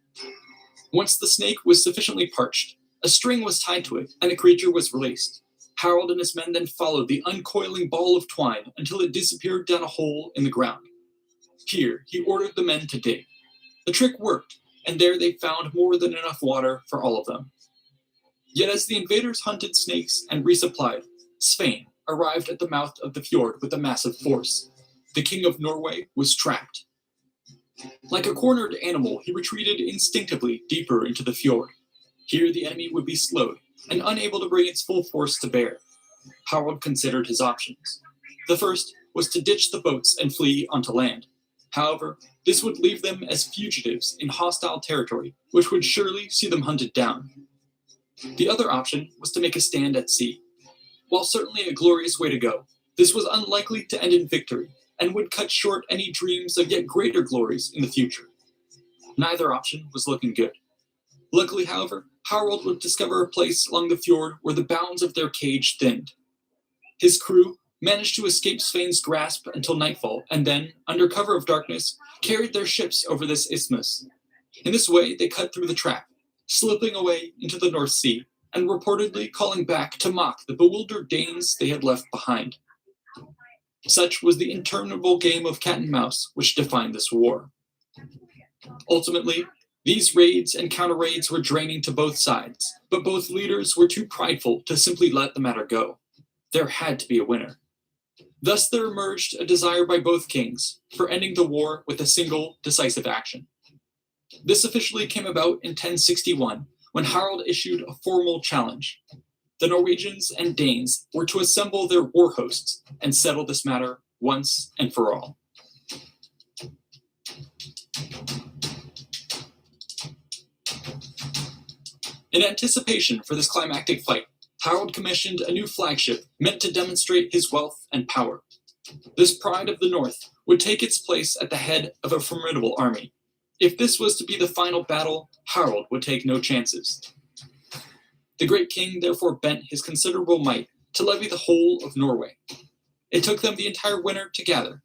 Once the snake was sufficiently parched, a string was tied to it, and the creature was released. Harald and his men then followed the uncoiling ball of twine until it disappeared down a hole in the ground. Here, he ordered the men to dig. The trick worked, and there they found more than enough water for all of them. Yet as the invaders hunted snakes and resupplied, Svein arrived at the mouth of the fjord with a massive force. The king of Norway was trapped. Like a cornered animal, he retreated instinctively deeper into the fjord. Here the enemy would be slowed and unable to bring its full force to bear. Harald considered his options. The first was to ditch the boats and flee onto land. However, this would leave them as fugitives in hostile territory, which would surely see them hunted down. The other option was to make a stand at sea. While certainly a glorious way to go, this was unlikely to end in victory, and would cut short any dreams of yet greater glories in the future. Neither option was looking good. Luckily, however, Harald would discover a place along the fjord where the bounds of their cage thinned. His crew managed to escape Svein's grasp until nightfall, and then, under cover of darkness, carried their ships over this isthmus. In this way, they cut through the trap, slipping away into the North Sea, and reportedly calling back to mock the bewildered Danes they had left behind. Such was the interminable game of cat and mouse which defined this war. Ultimately, these raids and counter-raids were draining to both sides, but both leaders were too prideful to simply let the matter go. There had to be a winner. Thus there emerged a desire by both kings for ending the war with a single, decisive action. This officially came about in 1061, when Harald issued a formal challenge. The Norwegians and Danes were to assemble their war hosts and settle this matter once and for all. In anticipation for this climactic fight, Harald commissioned a new flagship meant to demonstrate his wealth and power. This pride of the North would take its place at the head of a formidable army. If this was to be the final battle, Harald would take no chances. The great king therefore bent his considerable might to levy the whole of Norway. It took them the entire winter to gather.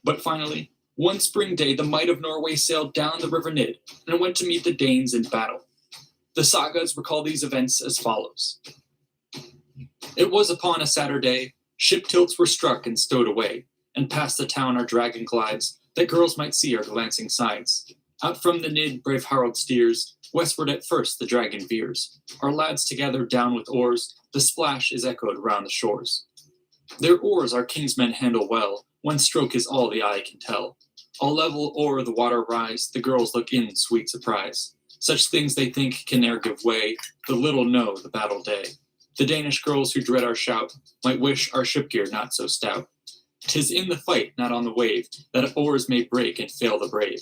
But finally, one spring day, the might of Norway sailed down the river Nid and went to meet the Danes in battle. The sagas recall these events as follows. It was upon a Saturday, ship tilts were struck and stowed away, and past the town our dragon glides, that girls might see our glancing sides. Out from the Nid brave Harald steers, westward at first the dragon veers. Our lads together down with oars, the splash is echoed round the shores. Their oars our king's men handle well, one stroke is all the eye can tell. All level o'er the water rise, the girls look in sweet surprise. Such things they think can ne'er give way, the little know the battle day. The Danish girls who dread our shout might wish our ship gear not so stout. 'Tis in the fight, not on the wave, that oars may break and fail the brave.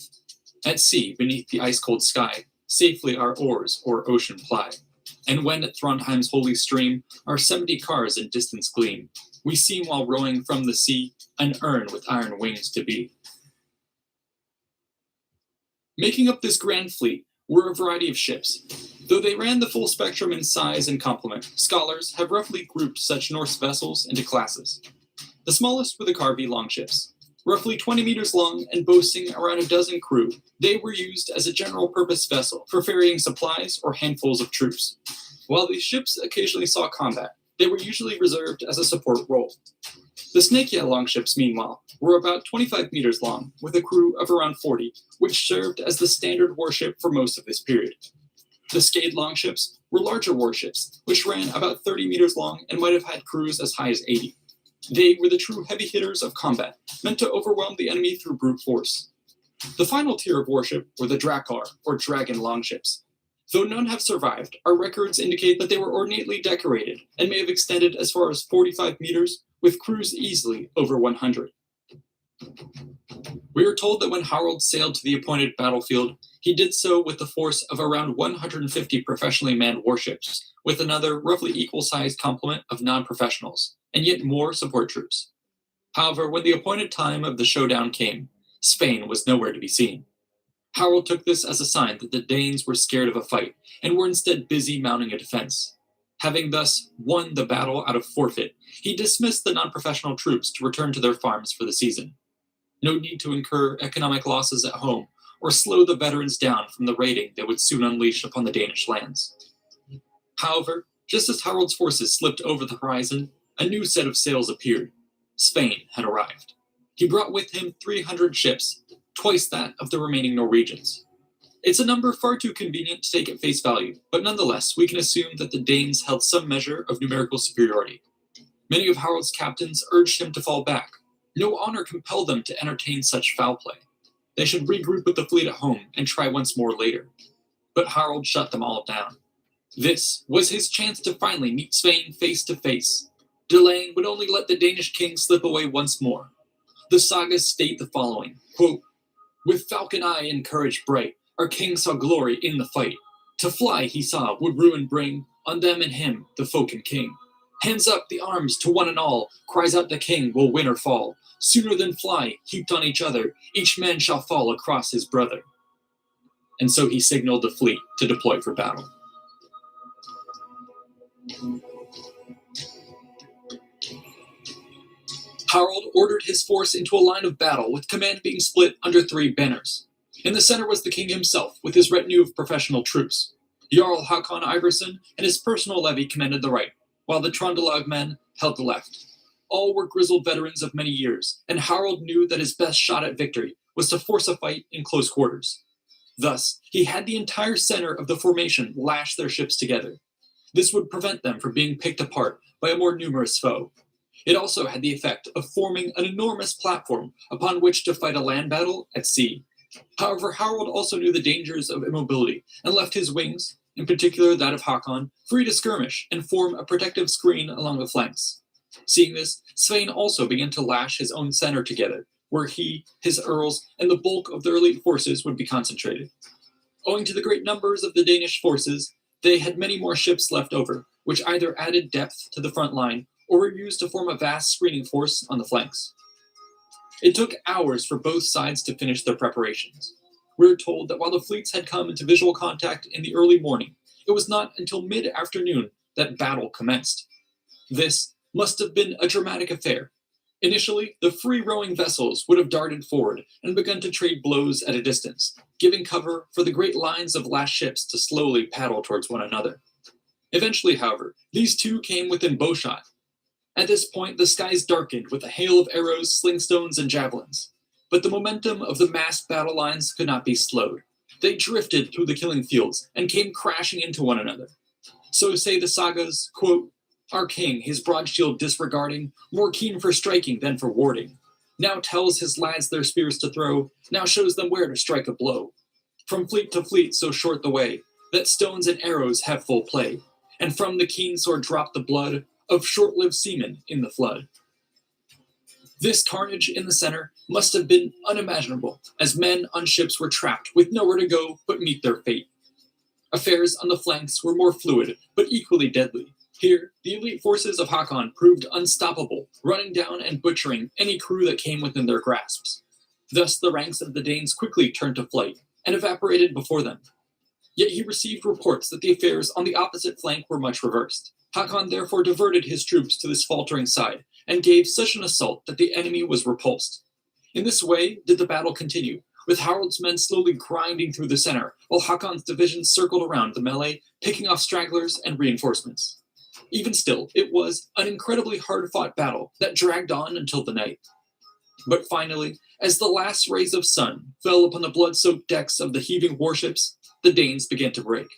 At sea, beneath the ice-cold sky, safely our oars o'er ocean ply. And when at Throndheim's holy stream our 70 cars in distance gleam, we seem while rowing from the sea an urn with iron wings to be. Making up this grand fleet were a variety of ships. Though they ran the full spectrum in size and complement, scholars have roughly grouped such Norse vessels into classes. The smallest were the Carvey longships. Roughly 20 meters long and boasting around a dozen crew, they were used as a general-purpose vessel for ferrying supplies or handfuls of troops. While these ships occasionally saw combat, They were usually reserved as a support role. The Snakeya longships, meanwhile, were about 25 meters long, with a crew of around 40, which served as the standard warship for most of this period. The Skade longships were larger warships, which ran about 30 meters long and might have had crews as high as 80. They were the true heavy hitters of combat, meant to overwhelm the enemy through brute force. The final tier of warship were the Drakkar, or dragon longships. Though none have survived, our records indicate that they were ornately decorated and may have extended as far as 45 meters, with crews easily over 100. We are told that when Harold sailed to the appointed battlefield, he did so with the force of around 150 professionally manned warships, with another roughly equal-sized complement of non-professionals, and yet more support troops. However, when the appointed time of the showdown came, Spain was nowhere to be seen. Harold took this as a sign that the Danes were scared of a fight and were instead busy mounting a defense. Having thus won the battle out of forfeit, he dismissed the non-professional troops to return to their farms for the season. No need to incur economic losses at home or slow the veterans down from the raiding they would soon unleash upon the Danish lands. However, just as Harold's forces slipped over the horizon, a new set of sails appeared. Spain had arrived. He brought with him 300 ships, twice that of the remaining Norwegians. It's a number far too convenient to take at face value, but nonetheless, we can assume that the Danes held some measure of numerical superiority. Many of Harold's captains urged him to fall back. No honor compelled them to entertain such foul play. They should regroup with the fleet at home and try once more later. But Harold shut them all down. This was his chance to finally meet Spain face to face. Delaying would only let the Danish king slip away once more. The sagas state the following, quote, "With falcon eye and courage bright, our king saw glory in the fight. To fly, he saw, would ruin bring on them and him, the folk and king. Hands up the arms to one and all, cries out the king will win or fall. Sooner than fly, heaped on each other, each man shall fall across his brother." And so he signaled the fleet to deploy for battle. Harold ordered his force into a line of battle, with command being split under 3 banners. In the center was the king himself, with his retinue of professional troops. Jarl Hakon Iverson and his personal levy commanded the right, while the Trondelag men held the left. All were grizzled veterans of many years, and Harold knew that his best shot at victory was to force a fight in close quarters. Thus, he had the entire center of the formation lash their ships together. This would prevent them from being picked apart by a more numerous foe. It also had the effect of forming an enormous platform upon which to fight a land battle at sea. However, Harold also knew the dangers of immobility and left his wings, in particular that of Hakon, free to skirmish and form a protective screen along the flanks. Seeing this, Svein also began to lash his own center together, where he, his earls, and the bulk of the elite forces would be concentrated. Owing to the great numbers of the Danish forces, they had many more ships left over, which either added depth to the front line or were used to form a vast screening force on the flanks. It took hours for both sides to finish their preparations. We're told that while the fleets had come into visual contact in the early morning, it was not until mid-afternoon that battle commenced. This must have been a dramatic affair. Initially, the free-rowing vessels would have darted forward and begun to trade blows at a distance, giving cover for the great lines of lashed ships to slowly paddle towards one another. Eventually, however, these two came within bowshot. At this point, the skies darkened with a hail of arrows, slingstones, and javelins. But the momentum of the massed battle lines could not be slowed. They drifted through the killing fields and came crashing into one another. So say the sagas, quote, "Our king, his broad shield disregarding, more keen for striking than for warding, now tells his lads their spears to throw, now shows them where to strike a blow. From fleet to fleet so short the way, that stones and arrows have full play, and from the keen sword drop the blood of short-lived seamen in the flood." This carnage in the center must have been unimaginable, as men on ships were trapped with nowhere to go but meet their fate. Affairs on the flanks were more fluid, but equally deadly. Here, the elite forces of Hakon proved unstoppable, running down and butchering any crew that came within their grasps. Thus, the ranks of the Danes quickly turned to flight and evaporated before them. Yet he received reports that the affairs on the opposite flank were much reversed. Hakon therefore diverted his troops to this faltering side and gave such an assault that the enemy was repulsed. In this way did the battle continue, with Harold's men slowly grinding through the center, while Hakon's divisions circled around the melee, picking off stragglers and reinforcements. Even still, it was an incredibly hard-fought battle that dragged on until the night. But finally, as the last rays of sun fell upon the blood-soaked decks of the heaving warships, the Danes began to break.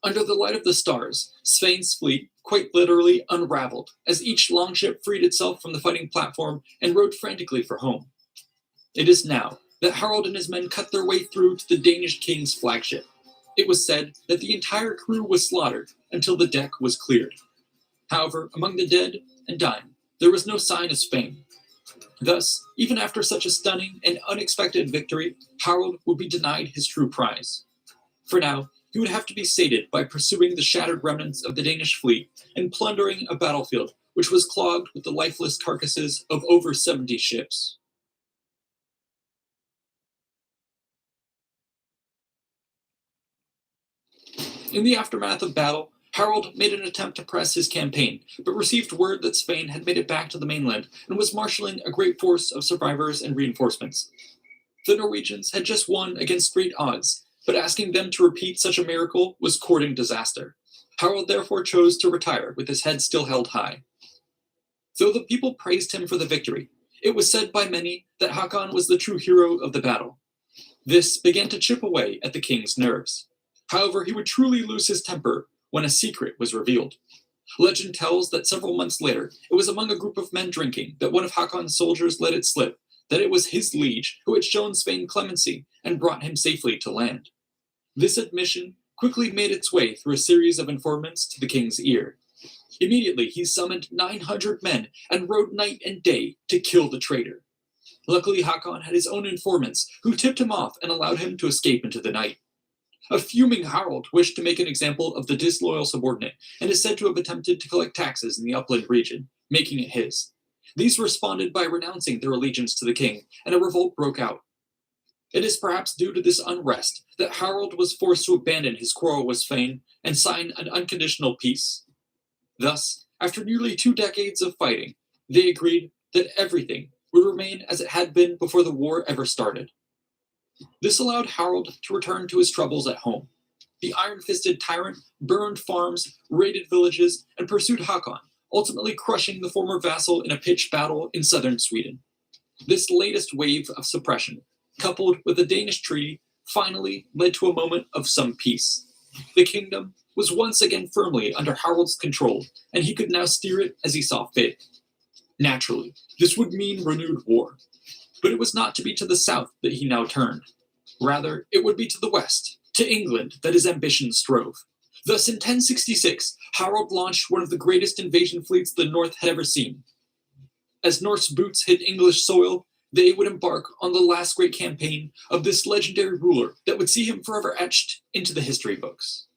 Under the light of the stars, Svein's fleet quite literally unraveled as each longship freed itself from the fighting platform and rowed frantically for home. It is now that Harold and his men cut their way through to the Danish king's flagship. It was said that the entire crew was slaughtered until the deck was cleared. However, among the dead and dying, there was no sign of Spain. Thus, even after such a stunning and unexpected victory, Harold would be denied his true prize. For now, he would have to be sated by pursuing the shattered remnants of the Danish fleet and plundering a battlefield which was clogged with the lifeless carcasses of over 70 ships. In the aftermath of battle, Harold made an attempt to press his campaign, but received word that Spain had made it back to the mainland and was marshalling a great force of survivors and reinforcements. The Norwegians had just won against great odds, but asking them to repeat such a miracle was courting disaster. Harold therefore chose to retire with his head still held high. Though the people praised him for the victory, it was said by many that Hakon was the true hero of the battle. This began to chip away at the king's nerves. However, he would truly lose his temper when a secret was revealed. Legend tells that several months later, it was among a group of men drinking that one of Hakon's soldiers let it slip that it was his liege who had shown Svein clemency and brought him safely to land. This admission quickly made its way through a series of informants to the king's ear. Immediately, he summoned 900 men and rode night and day to kill the traitor. Luckily, Hakon had his own informants who tipped him off and allowed him to escape into the night. A fuming Harold wished to make an example of the disloyal subordinate and is said to have attempted to collect taxes in the upland region, making it his. These responded by renouncing their allegiance to the king, and a revolt broke out. It is perhaps due to this unrest that Harold was forced to abandon his quarrel with Svein and sign an unconditional peace. Thus, after nearly 2 decades of fighting, they agreed that everything would remain as it had been before the war ever started. This allowed Harold to return to his troubles at home. The iron-fisted tyrant burned farms, raided villages, and pursued Hakon, ultimately crushing the former vassal in a pitched battle in southern Sweden. This latest wave of suppression, coupled with the Danish treaty, finally led to a moment of some peace. The kingdom was once again firmly under Harold's control, and he could now steer it as he saw fit. Naturally, this would mean renewed war. But it was not to be to the south that he now turned. Rather, it would be to the west, to England, that his ambition strove. Thus, in 1066, Harold launched one of the greatest invasion fleets the North had ever seen. As Norse boots hit English soil, they would embark on the last great campaign of this legendary ruler that would see him forever etched into the history books.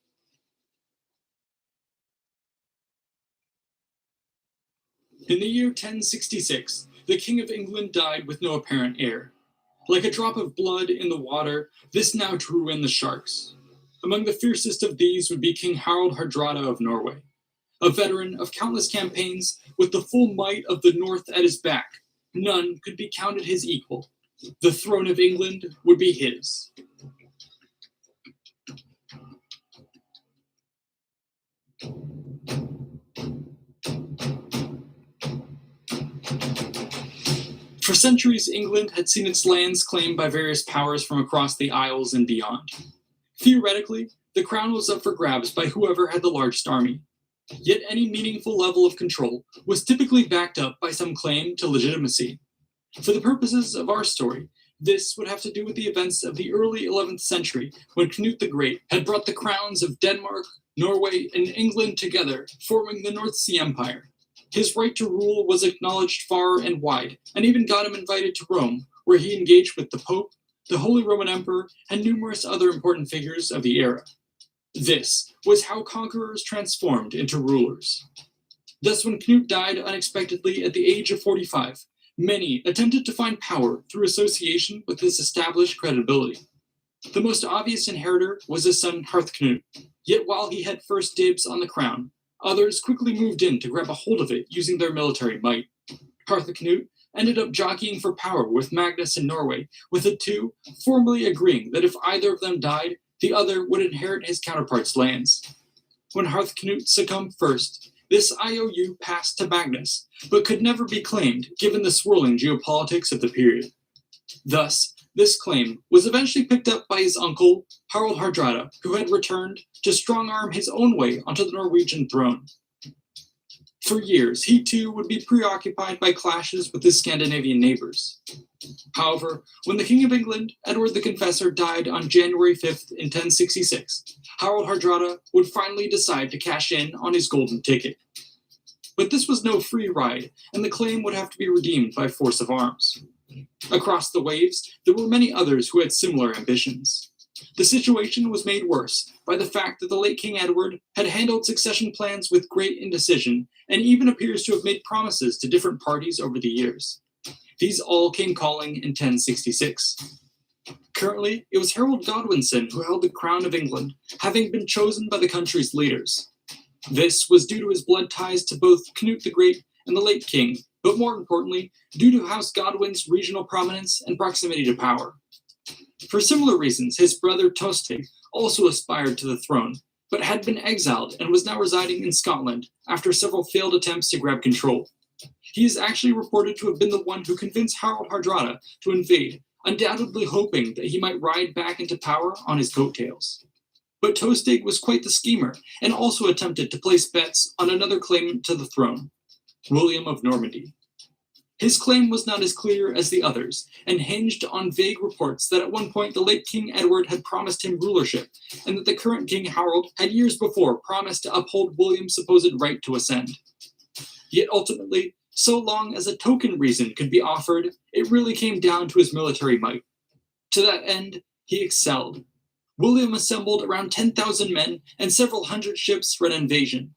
In the year 1066, the King of England died with no apparent heir. Like a drop of blood in the water, this now drew in the sharks. Among the fiercest of these would be King Harald Hardrada of Norway. A veteran of countless campaigns, with the full might of the North at his back, none could be counted his equal. The throne of England would be his. For centuries, England had seen its lands claimed by various powers from across the Isles and beyond. Theoretically, the crown was up for grabs by whoever had the largest army. Yet any meaningful level of control was typically backed up by some claim to legitimacy. For the purposes of our story, this would have to do with the events of the early 11th century when Knut the Great had brought the crowns of Denmark, Norway, and England together, forming the North Sea Empire. His right to rule was acknowledged far and wide, and even got him invited to Rome, where he engaged with the Pope, the Holy Roman Emperor, and numerous other important figures of the era. This was how conquerors transformed into rulers. Thus, when Knut died unexpectedly at the age of 45, many attempted to find power through association with his established credibility. The most obvious inheritor was his son Harthknut, yet while he had first dibs on the crown, others quickly moved in to grab a hold of it using their military might. Harthknut ended up jockeying for power with Magnus in Norway, with the two formally agreeing that if either of them died, the other would inherit his counterpart's lands. When Harthknut succumbed first, This IOU passed to Magnus, but could never be claimed given the swirling geopolitics of the period. Thus, this claim was eventually picked up by his uncle, Harald Hardrada, who had returned to strong arm his own way onto the Norwegian throne. For years, he too would be preoccupied by clashes with his Scandinavian neighbors. However, when the King of England, Edward the Confessor, died on January 5th in 1066, Harald Hardrada would finally decide to cash in on his golden ticket. But this was no free ride, and the claim would have to be redeemed by force of arms. Across the waves, there were many others who had similar ambitions. The situation was made worse by the fact that the late King Edward had handled succession plans with great indecision and even appears to have made promises to different parties over the years. These all came calling in 1066. Currently, it was Harold Godwinson who held the crown of England, having been chosen by the country's leaders. This was due to his blood ties to both Canute the Great and the late king, but more importantly, due to House Godwin's regional prominence and proximity to power. For similar reasons, his brother Tostig also aspired to the throne, but had been exiled and was now residing in Scotland after several failed attempts to grab control. He is actually reported to have been the one who convinced Harald Hardrada to invade, undoubtedly hoping that he might ride back into power on his coattails. But Tostig was quite the schemer and also attempted to place bets on another claimant to the throne, William of Normandy. His claim was not as clear as the others, and hinged on vague reports that at one point the late King Edward had promised him rulership, and that the current King Harold had years before promised to uphold William's supposed right to ascend. Yet ultimately, so long as a token reason could be offered, it really came down to his military might. To that end, he excelled. William assembled around 10,000 men and several hundred ships for an invasion.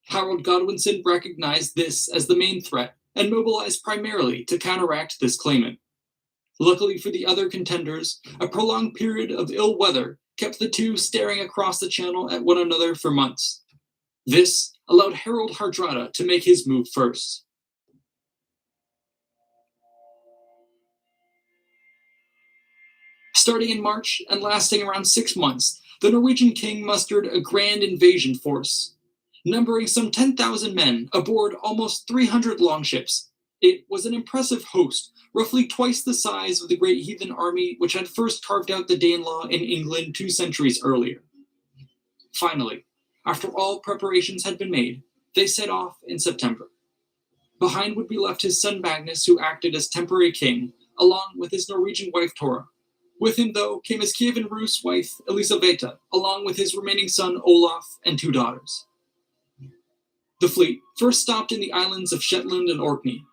Harold Godwinson recognized this as the main threat and mobilized primarily to counteract this claimant. Luckily for the other contenders, a prolonged period of ill weather kept the two staring across the channel at one another for months. This allowed Harold Hardrada to make his move first. Starting in March and lasting around 6 months, the Norwegian king mustered a grand invasion force. Numbering some 10,000 men aboard almost 300 longships, it was an impressive host, roughly twice the size of the great heathen army which had first carved out the Danelaw in England 2 centuries earlier. Finally, after all preparations had been made, they set off in September. Behind would be left his son Magnus, who acted as temporary king, along with his Norwegian wife Tora. With him, though, came his Kievan Rus wife Elisaveta, along with his remaining son Olaf and 2 daughters. The fleet first stopped in the islands of Shetland and Orkney.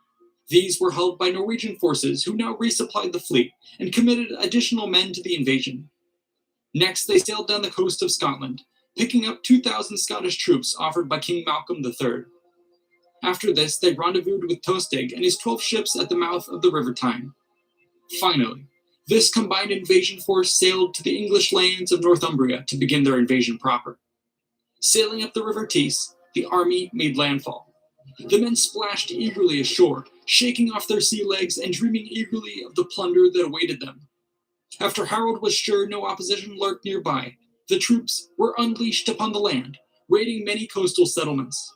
These were held by Norwegian forces who now resupplied the fleet and committed additional men to the invasion. Next, they sailed down the coast of Scotland, picking up 2,000 Scottish troops offered by King Malcolm III. After this, they rendezvoused with Tostig and his 12 ships at the mouth of the River Tyne. Finally, this combined invasion force sailed to the English lands of Northumbria to begin their invasion proper. Sailing up the River Tees, the army made landfall. The men splashed eagerly ashore, shaking off their sea legs and dreaming eagerly of the plunder that awaited them. After Harold was sure no opposition lurked nearby, the troops were unleashed upon the land, raiding many coastal settlements.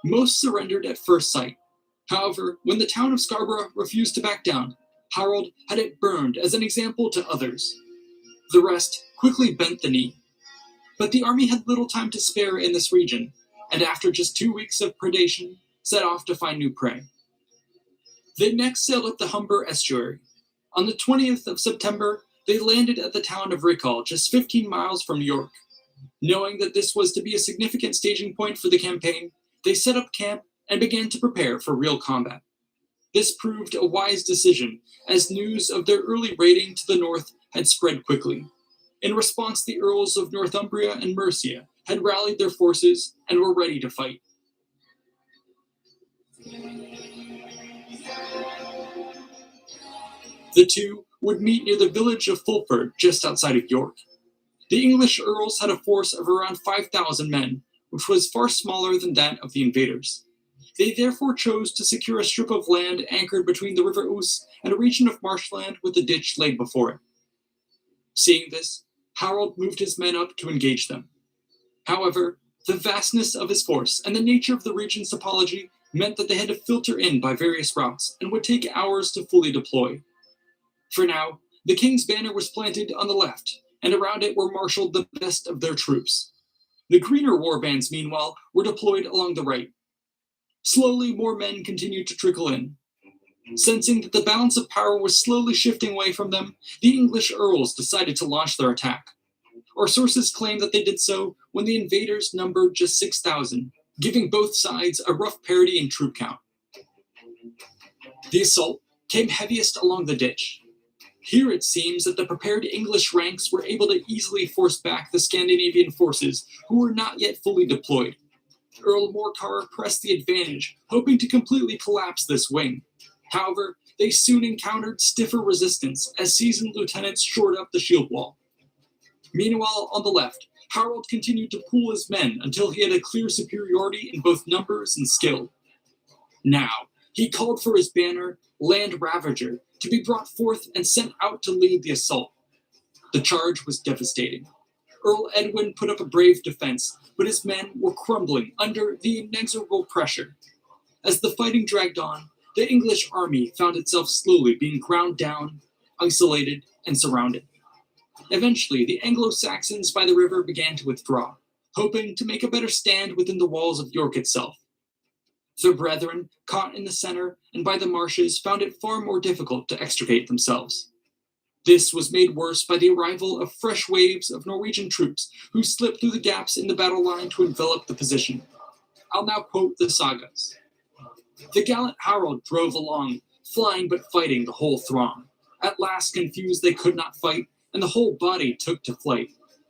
Most surrendered at first sight. However, when the town of Scarborough refused to back down, Harold had it burned as an example to others. The rest quickly bent the knee. But the army had little time to spare in this region, and after just 2 weeks of predation, set off to find new prey. They next sailed up the Humber estuary. On the 20th of September, they landed at the town of Rickhall, just 15 miles from York. Knowing that this was to be a significant staging point for the campaign, they set up camp and began to prepare for real combat. This proved a wise decision, as news of their early raiding to the north had spread quickly. In response, the Earls of Northumbria and Mercia had rallied their forces and were ready to fight. The two would meet near the village of Fulford, just outside of York. The English earls had a force of around 5,000 men, which was far smaller than that of the invaders. They therefore chose to secure a strip of land anchored between the River Ouse and a region of marshland with a ditch laid before it. Seeing this, Harold moved his men up to engage them. However, The vastness of his force and the nature of the region's topology meant that they had to filter in by various routes and would take hours to fully deploy. For now, the king's banner was planted on the left, and around it were marshaled the best of their troops. The greener warbands, meanwhile, were deployed along the right. Slowly, more men continued to trickle in. Sensing that the balance of power was slowly shifting away from them, the English earls decided to launch their attack. Our sources claim that they did so when the invaders numbered just 6,000, giving both sides a rough parity in troop count. The assault came heaviest along the ditch. Here it seems that the prepared English ranks were able to easily force back the Scandinavian forces who were not yet fully deployed. Earl Morcar pressed the advantage, hoping to completely collapse this wing. However, they soon encountered stiffer resistance as seasoned lieutenants shored up the shield wall. Meanwhile, on the left, Harold continued to pool his men until he had a clear superiority in both numbers and skill. Now, he called for his banner, Land Ravager, to be brought forth and sent out to lead the assault. The charge was devastating. Earl Edwin put up a brave defense, but his men were crumbling under the inexorable pressure. As the fighting dragged on, the English army found itself slowly being ground down, isolated, and surrounded. Eventually, the Anglo-Saxons by the river began to withdraw, hoping to make a better stand within the walls of York itself. Their brethren, caught in the center and by the marshes, found it far more difficult to extricate themselves. This was made worse by the arrival of fresh waves of Norwegian troops who slipped through the gaps in the battle line to envelop the position. I'll now quote the sagas. The gallant Harold drove along, flying but fighting the whole throng. At last, confused they could not fight, and the whole body took to flight.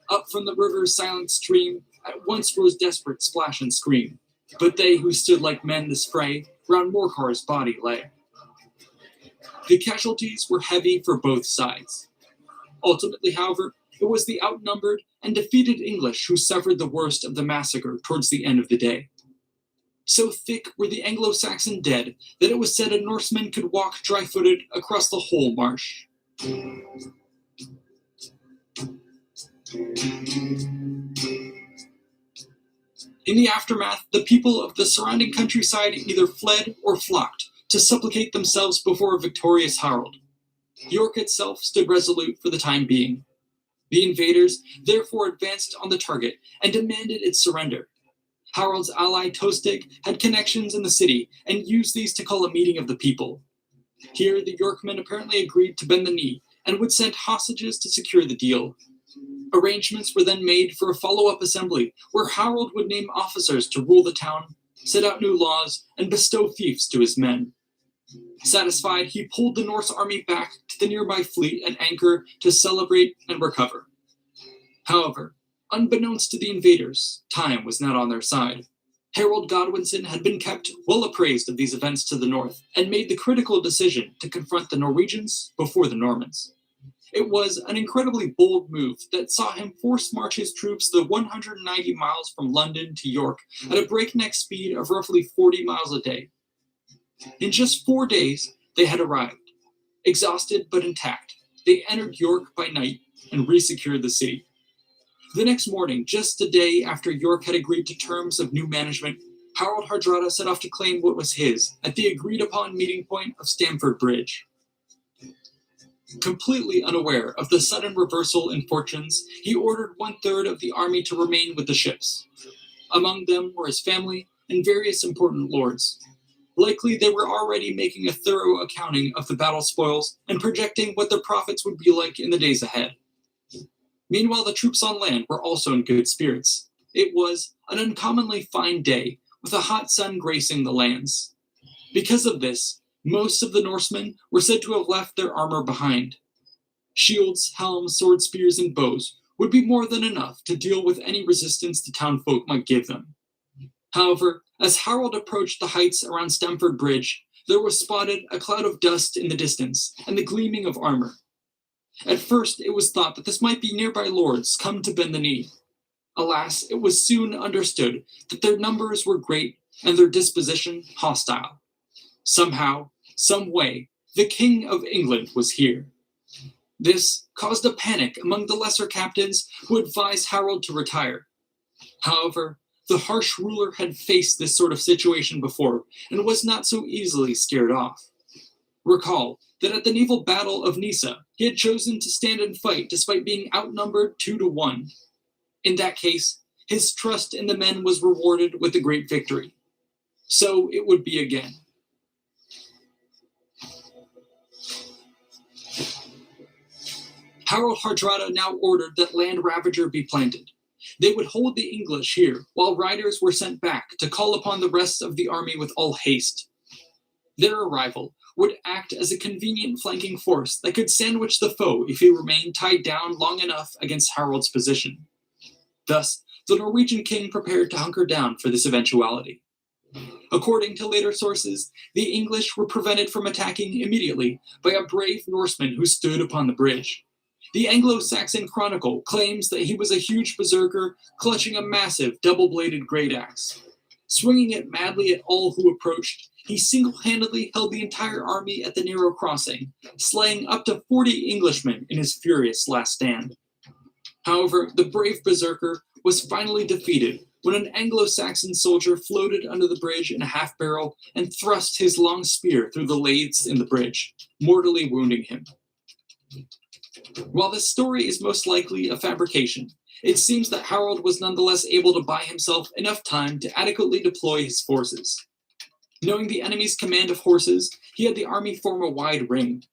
Up from the river's silent stream, at once rose desperate splash and scream. But they who stood like men this fray, round Morcar's body lay. The casualties were heavy for both sides. Ultimately, however, it was the outnumbered and defeated English who suffered the worst of the massacre towards the end of the day. So thick were the Anglo-Saxon dead that it was said a Norseman could walk dry-footed across the whole marsh. In the aftermath, the people of the surrounding countryside either fled or flocked to supplicate themselves before a victorious Harold. York itself stood resolute for the time being. The invaders therefore advanced on the target and demanded its surrender. Harold's ally Tostig had connections in the city and used these to call a meeting of the people. Here, the Yorkmen apparently agreed to bend the knee and would send hostages to secure the deal. Arrangements were then made for a follow-up assembly where Harold would name officers to rule the town, set out new laws, and bestow fiefs to his men. Satisfied, he pulled the Norse army back to the nearby fleet at anchor to celebrate and recover. However, unbeknownst to the invaders, time was not on their side. Harold Godwinson had been kept well appraised of these events to the north and made the critical decision to confront the Norwegians before the Normans. It was an incredibly bold move that saw him force march his troops the 190 miles from London to York at a breakneck speed of roughly 40 miles a day. In just 4 days, they had arrived. Exhausted but intact, they entered York by night and resecured the city. The next morning, just a day after York had agreed to terms of new management, Harold Hardrada set off to claim what was his at the agreed-upon meeting point of Stamford Bridge. Completely unaware of the sudden reversal in fortunes, he ordered 1/3 of the army to remain with the ships. Among them were his family and various important lords. Likely they were already making a thorough accounting of the battle spoils and projecting what their profits would be like in the days ahead. Meanwhile, the troops on land were also in good spirits. It was an uncommonly fine day, with a hot sun gracing the lands. Because of this, most of the Norsemen were said to have left their armor behind. Shields, helms, sword spears, and bows would be more than enough to deal with any resistance the townfolk might give them. However, as Harold approached the heights around Stamford Bridge, there was spotted a cloud of dust in the distance and the gleaming of armor. At first, it was thought that this might be nearby lords come to bend the knee. Alas, it was soon understood that their numbers were great and their disposition hostile. Somehow, some way, the King of England was here. This caused a panic among the lesser captains who advised Harold to retire. However, The harsh ruler had faced this sort of situation before and was not so easily scared off. Recall that at the naval battle of Nisa, he had chosen to stand and fight despite being outnumbered 2-1. In that case, his trust in the men was rewarded with a great victory. So it would be again. Harold Hardrada now ordered that land ravager be planted. They would hold the English here, while riders were sent back to call upon the rest of the army with all haste. Their arrival would act as a convenient flanking force that could sandwich the foe if he remained tied down long enough against Harold's position. Thus, the Norwegian king prepared to hunker down for this eventuality. According to later sources, the English were prevented from attacking immediately by a brave Norseman who stood upon the bridge. The Anglo-Saxon Chronicle claims that he was a huge berserker clutching a massive double-bladed great axe. Swinging it madly at all who approached, he single-handedly held the entire army at the narrow crossing, slaying up to 40 Englishmen in his furious last stand. However, the brave berserker was finally defeated when an Anglo-Saxon soldier floated under the bridge in a half-barrel and thrust his long spear through the laths in the bridge, mortally wounding him. While this story is most likely a fabrication, it seems that Harold was nonetheless able to buy himself enough time to adequately deploy his forces. Knowing the enemy's command of horses, he had the army form a wide ring.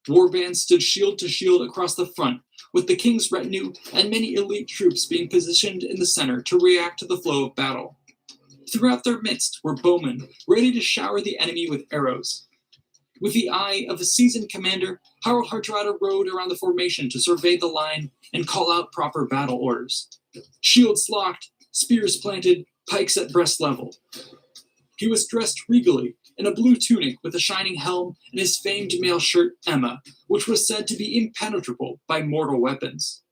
Warbands stood shield to shield across the front, with the king's retinue and many elite troops being positioned in the center to react to the flow of battle. Throughout their midst were bowmen, ready to shower the enemy with arrows. With the eye of a seasoned commander, Harold Hardrada rode around the formation to survey the line and call out proper battle orders. Shields locked, spears planted, pikes at breast level. He was dressed regally in a blue tunic with a shining helm and his famed mail shirt Emma, which was said to be impenetrable by mortal weapons.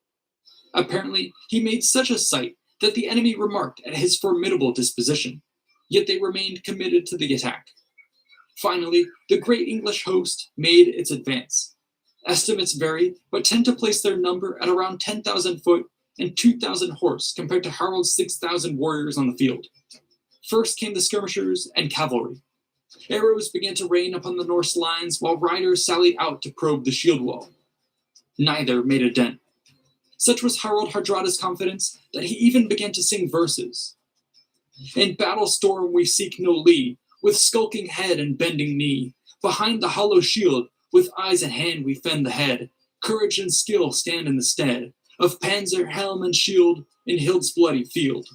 Apparently, he made such a sight that the enemy remarked at his formidable disposition, yet they remained committed to the attack. Finally, the great English host made its advance. Estimates vary, but tend to place their number at around 10,000 foot and 2,000 horse compared to Harold's 6,000 warriors on the field. First came the skirmishers and cavalry. Arrows began to rain upon the Norse lines while riders sallied out to probe the shield wall. Neither made a dent. Such was Harold Hardrada's confidence that he even began to sing verses. In battle storm we seek no lee, with skulking head and bending knee. Behind the hollow shield, with eyes at hand we fend the head. Courage and skill stand in the stead of panzer, helm, and shield in Hild's bloody field.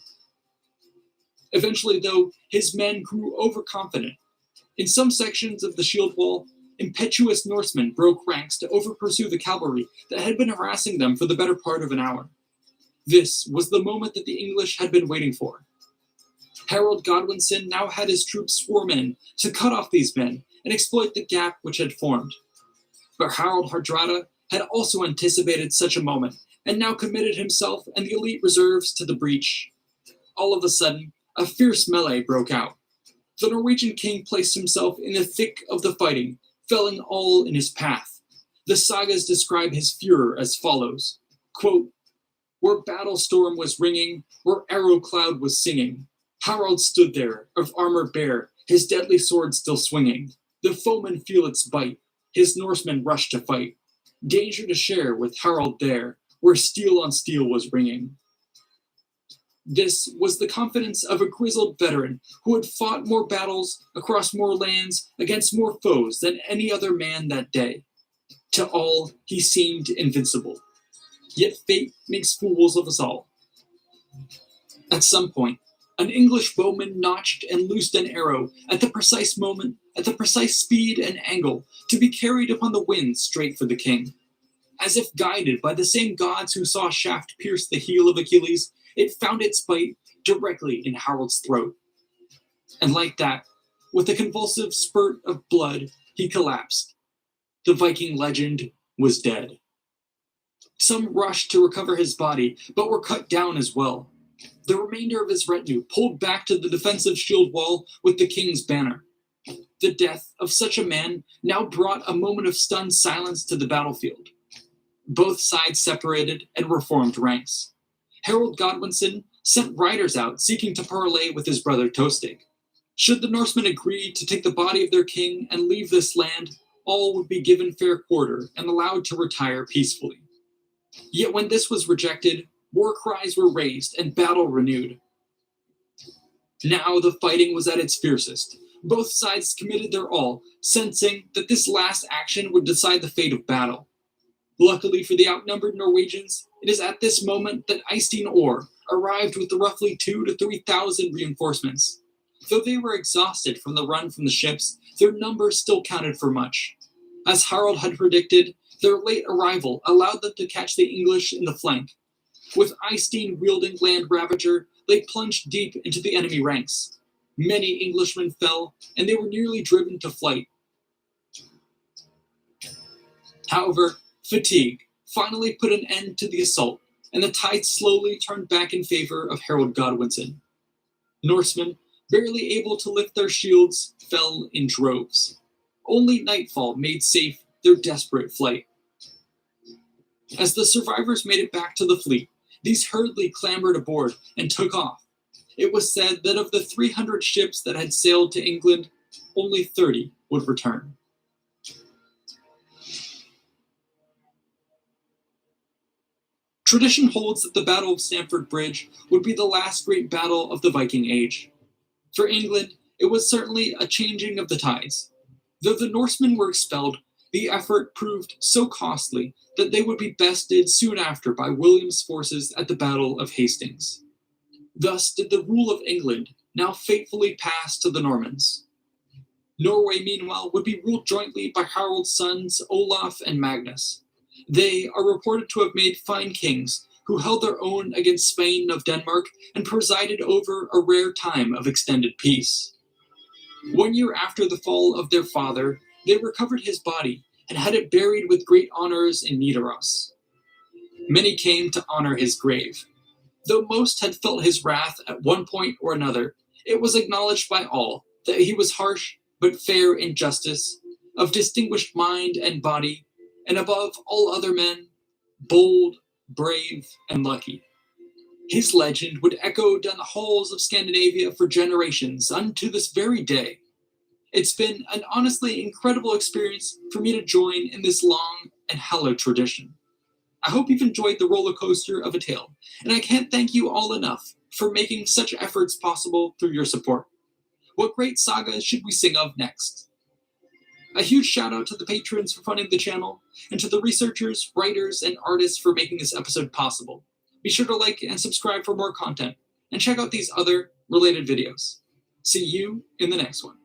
Eventually, though, his men grew overconfident. In some sections of the shield wall, impetuous Norsemen broke ranks to over-pursue the cavalry that had been harassing them for the better part of an hour. This was the moment that the English had been waiting for. Harold Godwinson now had his troops swarm in to cut off these men and exploit the gap which had formed. But Harold Hardrada had also anticipated such a moment and now committed himself and the elite reserves to the breach. All of a sudden, a fierce melee broke out. The Norwegian king placed himself in the thick of the fighting, felling all in his path. The sagas describe his furor as follows, quote, "Where battle storm was ringing, where arrow cloud was singing, Harold stood there, of armor bare, his deadly sword still swinging. The foeman feel its bite, his Norsemen rush to fight. Danger to share with Harold there, where steel on steel was ringing." This was the confidence of a grizzled veteran who had fought more battles across more lands against more foes than any other man that day. To all, he seemed invincible. Yet fate makes fools of us all. At some point, an English bowman notched and loosed an arrow at the precise moment, at the precise speed and angle, to be carried upon the wind straight for the king. As if guided by the same gods who saw a shaft pierce the heel of Achilles, it found its bite directly in Harold's throat. And like that, with a convulsive spurt of blood, he collapsed. The Viking legend was dead. Some rushed to recover his body, but were cut down as well. The remainder of his retinue pulled back to the defensive shield wall with the king's banner. The death of such a man now brought a moment of stunned silence to the battlefield. Both sides separated and reformed ranks. Harold Godwinson sent riders out seeking to parley with his brother Tostig. Should the Norsemen agree to take the body of their king and leave this land, all would be given fair quarter and allowed to retire peacefully. Yet when this was rejected, war cries were raised and battle renewed. Now the fighting was at its fiercest. Both sides committed their all, sensing that this last action would decide the fate of battle. Luckily for the outnumbered Norwegians, it is at this moment that Eystein Ore arrived with the roughly 2,000 to 3,000 reinforcements. Though they were exhausted from the run from the ships, their numbers still counted for much. As Harald had predicted, their late arrival allowed them to catch the English in the flank. With Eystein wielding Land Ravager, they plunged deep into the enemy ranks. Many Englishmen fell, and they were nearly driven to flight. However, fatigue finally put an end to the assault, and the tide slowly turned back in favor of Harold Godwinson. Norsemen, barely able to lift their shields, fell in droves. Only nightfall made safe their desperate flight. As the survivors made it back to the fleet, these hurriedly clambered aboard and took off. It was said that of the 300 ships that had sailed to England, only 30 would return. Tradition holds that the Battle of Stamford Bridge would be the last great battle of the Viking Age. For England, it was certainly a changing of the tides. Though the Norsemen were expelled, the effort proved so costly that they would be bested soon after by William's forces at the Battle of Hastings. Thus did the rule of England now fatefully pass to the Normans. Norway, meanwhile, would be ruled jointly by Harald's sons Olaf and Magnus. They are reported to have made fine kings who held their own against Spain of Denmark and presided over a rare time of extended peace. 1 year after the fall of their father, they recovered his body and had it buried with great honors in Nidaros. Many came to honor his grave. Though most had felt his wrath at one point or another, it was acknowledged by all that he was harsh but fair in justice, of distinguished mind and body, and above all other men, bold, brave, and lucky. His legend would echo down the halls of Scandinavia for generations unto this very day. It's been an honestly incredible experience for me to join in this long and hallowed tradition. I hope you've enjoyed the roller coaster of a tale, and I can't thank you all enough for making such efforts possible through your support. What great saga should we sing of next? A huge shout out to the patrons for funding the channel, and to the researchers, writers, and artists for making this episode possible. Be sure to like and subscribe for more content, and check out these other related videos. See you in the next one.